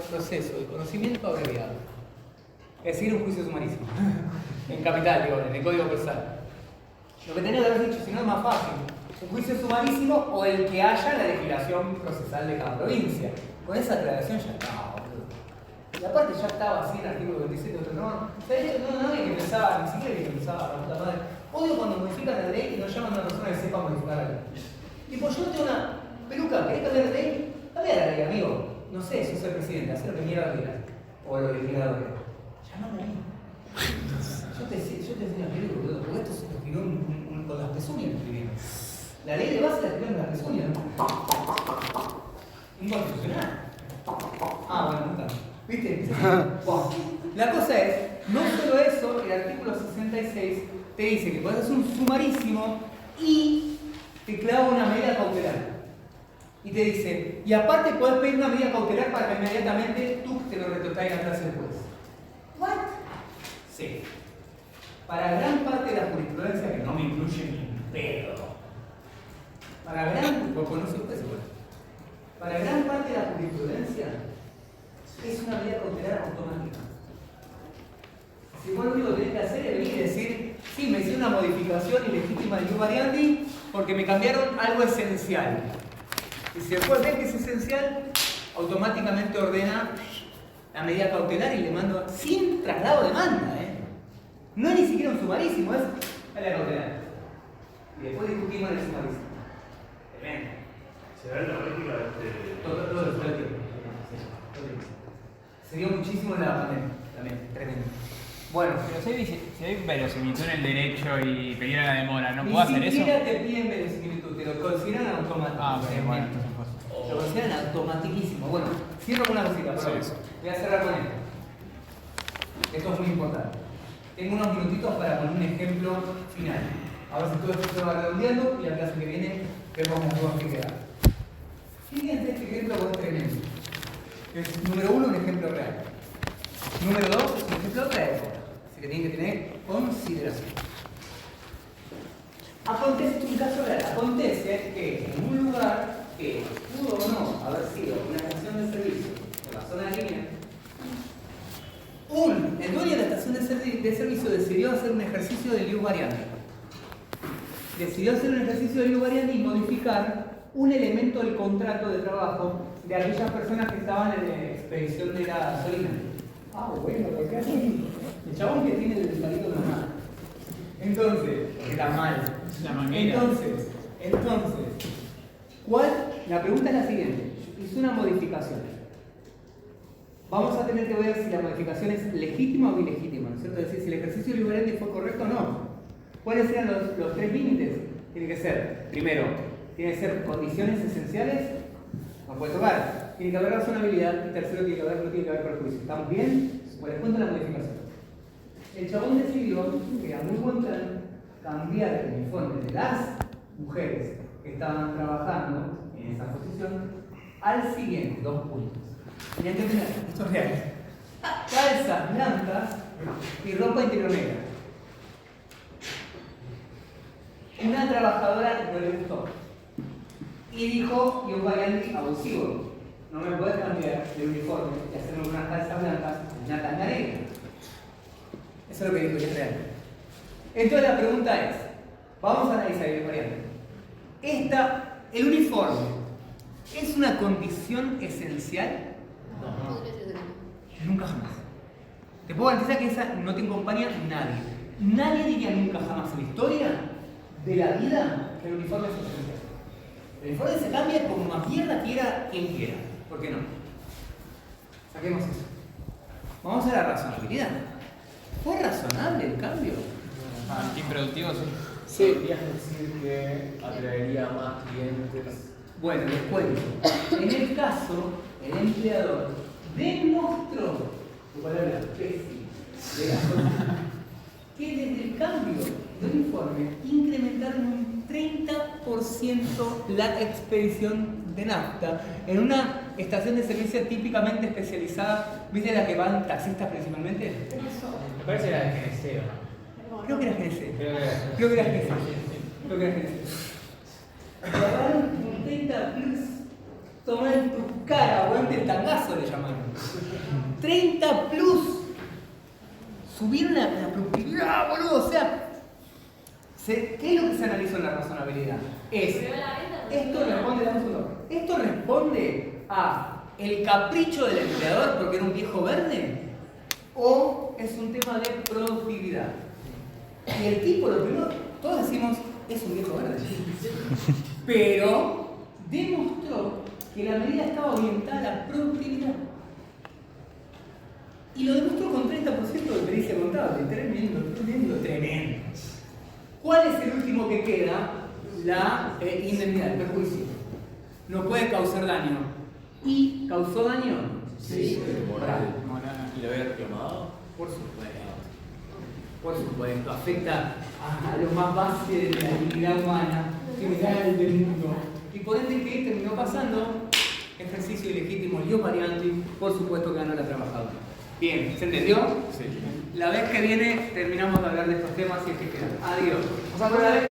proceso de conocimiento abreviado. Es decir, un juicio sumarísimo. En capital, digo, en el Código Procesal. Lo que tenía que haber dicho, si no es más fácil, un juicio sumarísimo o el que haya en la legislación procesal de cada provincia. Con esa aclaración ya estaba, boludo. Y aparte ya estaba así en el artículo 27 otro norma. No había que pensar, ni siquiera había que pensar, la puta madre. Odio cuando modifican la ley y no llaman a una persona que sepa modificar la ley. Tipo, yo no tengo una peluca, ¿querés cambiar la ley? Cambia la ley, amigo. No sé, sos el presidente, haz lo que mierda quieras. O los legisladores. Llámame a mí. Yo te enseño a escribir, boludo, porque esto se escribió con las pezuñas. La ley de base la escribió con las pezuñas, ¿no? Inconstitucional. Bueno, nunca. ¿Viste? La cosa es, no solo eso, el artículo 166 te dice que puedes hacer un sumarísimo y te clava una medida cautelar. Y te dice, y aparte puedes pedir una medida cautelar para que inmediatamente tú te lo retrotraiga atrás el juez. ¿What? Sí. Para gran parte de la jurisprudencia, que no me incluye ni un pedo, para gran parte de la jurisprudencia es una medida cautelar automática. Si vos lo único que tenés que hacer es venir y decir, sí, me hice una modificación ilegítima de ius variandi porque me cambiaron algo esencial. Y si el juez ve que es esencial, automáticamente ordena la medida cautelar y le mando sin traslado de demanda, No es ni siquiera un sumarísimo, es la cautelar. Y después discutimos en el sumarísimo. Tremendo. ¿Se da en la práctica Todo el tiempo. Se dio muchísimo en la pandemia, también, tremendo. Bueno, pero si hay verosimilitud en el derecho y pedir a la demora, ¿no puedo hacer eso? Ni siquiera te piden verosimilitud, te lo consideran automático. Ah, ok, bueno, entonces lo consideran automatiquísimo. Bueno, cierro con una cosita, pero voy a cerrar con esto. Esto es muy importante. Tengo unos minutitos para poner un ejemplo final. A ver si todo esto se va redondeando y la clase que viene vemos cómo que queda. Fíjense este ejemplo que es tremendo. Es, número 1, un ejemplo real. Número 2, un ejemplo de otra época. Así que tienen que tener consideración. Acontece un caso real. Acontece que en un lugar que pudo o no haber sido una estación de servicio de la zona de línea, el dueño de la estación de servicio decidió hacer un ejercicio de ius variandi. Decidió hacer un ejercicio de ius variandi y modificar un elemento del contrato de trabajo de aquellas personas que estaban en la expedición de la gasolina. Ah, bueno, ¿por qué así? El chabón que tiene el palito normal. Entonces, era mal. La manguera. Entonces, la pregunta es la siguiente. Hizo una modificación. Vamos a tener que ver si la modificación es legítima o ilegítima, ¿no es cierto? Es decir, si el ejercicio de ius variandi fue correcto o no. ¿Cuáles eran los tres límites? Tiene que ser, primero, tiene que ser condiciones esenciales, no puede tocar. Tiene que haber razonabilidad y tercero, no tiene que haber perjuicio. ¿Estamos bien? Pues les cuento la modificación. El chabón decidió, que era muy buen plan, cambiar el uniforme de las mujeres que estaban trabajando en esa posición al siguiente, 2 puntos. Tenían que tener, esto es real, calzas blancas y ropa interior negra. Una trabajadora no le gustó y dijo, ius variandi abusivo, no me puedes cambiar de uniforme y hacerme unas calzas blancas y una tanga negra. Eso es lo que dijo y es real. Entonces la pregunta es, vamos a analizar ius variandi. ¿El uniforme es una condición esencial? No. Nunca jamás. Te puedo garantizar que esa no te acompaña nadie. Nadie diría nunca jamás en la historia de la vida que el uniforme es esencial. El uniforme se cambia como más mierda quiera quien quiera. ¿Por qué no? Saquemos eso. Vamos a la razonabilidad. ¿Fue razonable el cambio? Improductivo, sí. Sí. ¿Podrías decir que atraería más clientes? Bueno, les cuento. En el caso, el empleador demostró, tu palabra especie de gasolina, que desde el cambio del uniforme incrementaron un 30% la expedición de nafta en una estación de servicio típicamente especializada. ¿Viste la que van taxistas principalmente? Me parece que era de GNC, ¿o no? Creo que era GNC. Creo que era GNC. Agarraron un 30 plus, tomar en tu cara, aguante el tangazo le llamaron. 30 plus. Subieron la productividad, boludo. O sea, ¿qué es lo que se analizó en la razonabilidad? Esto responde a el capricho del empleador porque era un viejo verde, o es un tema de productividad. Y el tipo, lo primero, todos decimos, es un viejo verde. Pero demostró que la medida estaba orientada a la productividad. Y lo demostró con 30% de pericia contable. Tremendo. ¿Cuál es el último que queda? La indemnidad, el perjuicio. No puede causar daño. ¿Y causó daño? Sí, moral. ¿Y lo había reclamado? Por supuesto. Por supuesto, afecta a lo más básico de la dignidad humana, general del mundo. Y por ende, ¿qué terminó pasando? Ejercicio ilegítimo, lío variante, por supuesto que ganó la trabajadora. Bien, ¿se entendió? Sí. La vez que viene terminamos de hablar de estos temas y es que quedan. Adiós.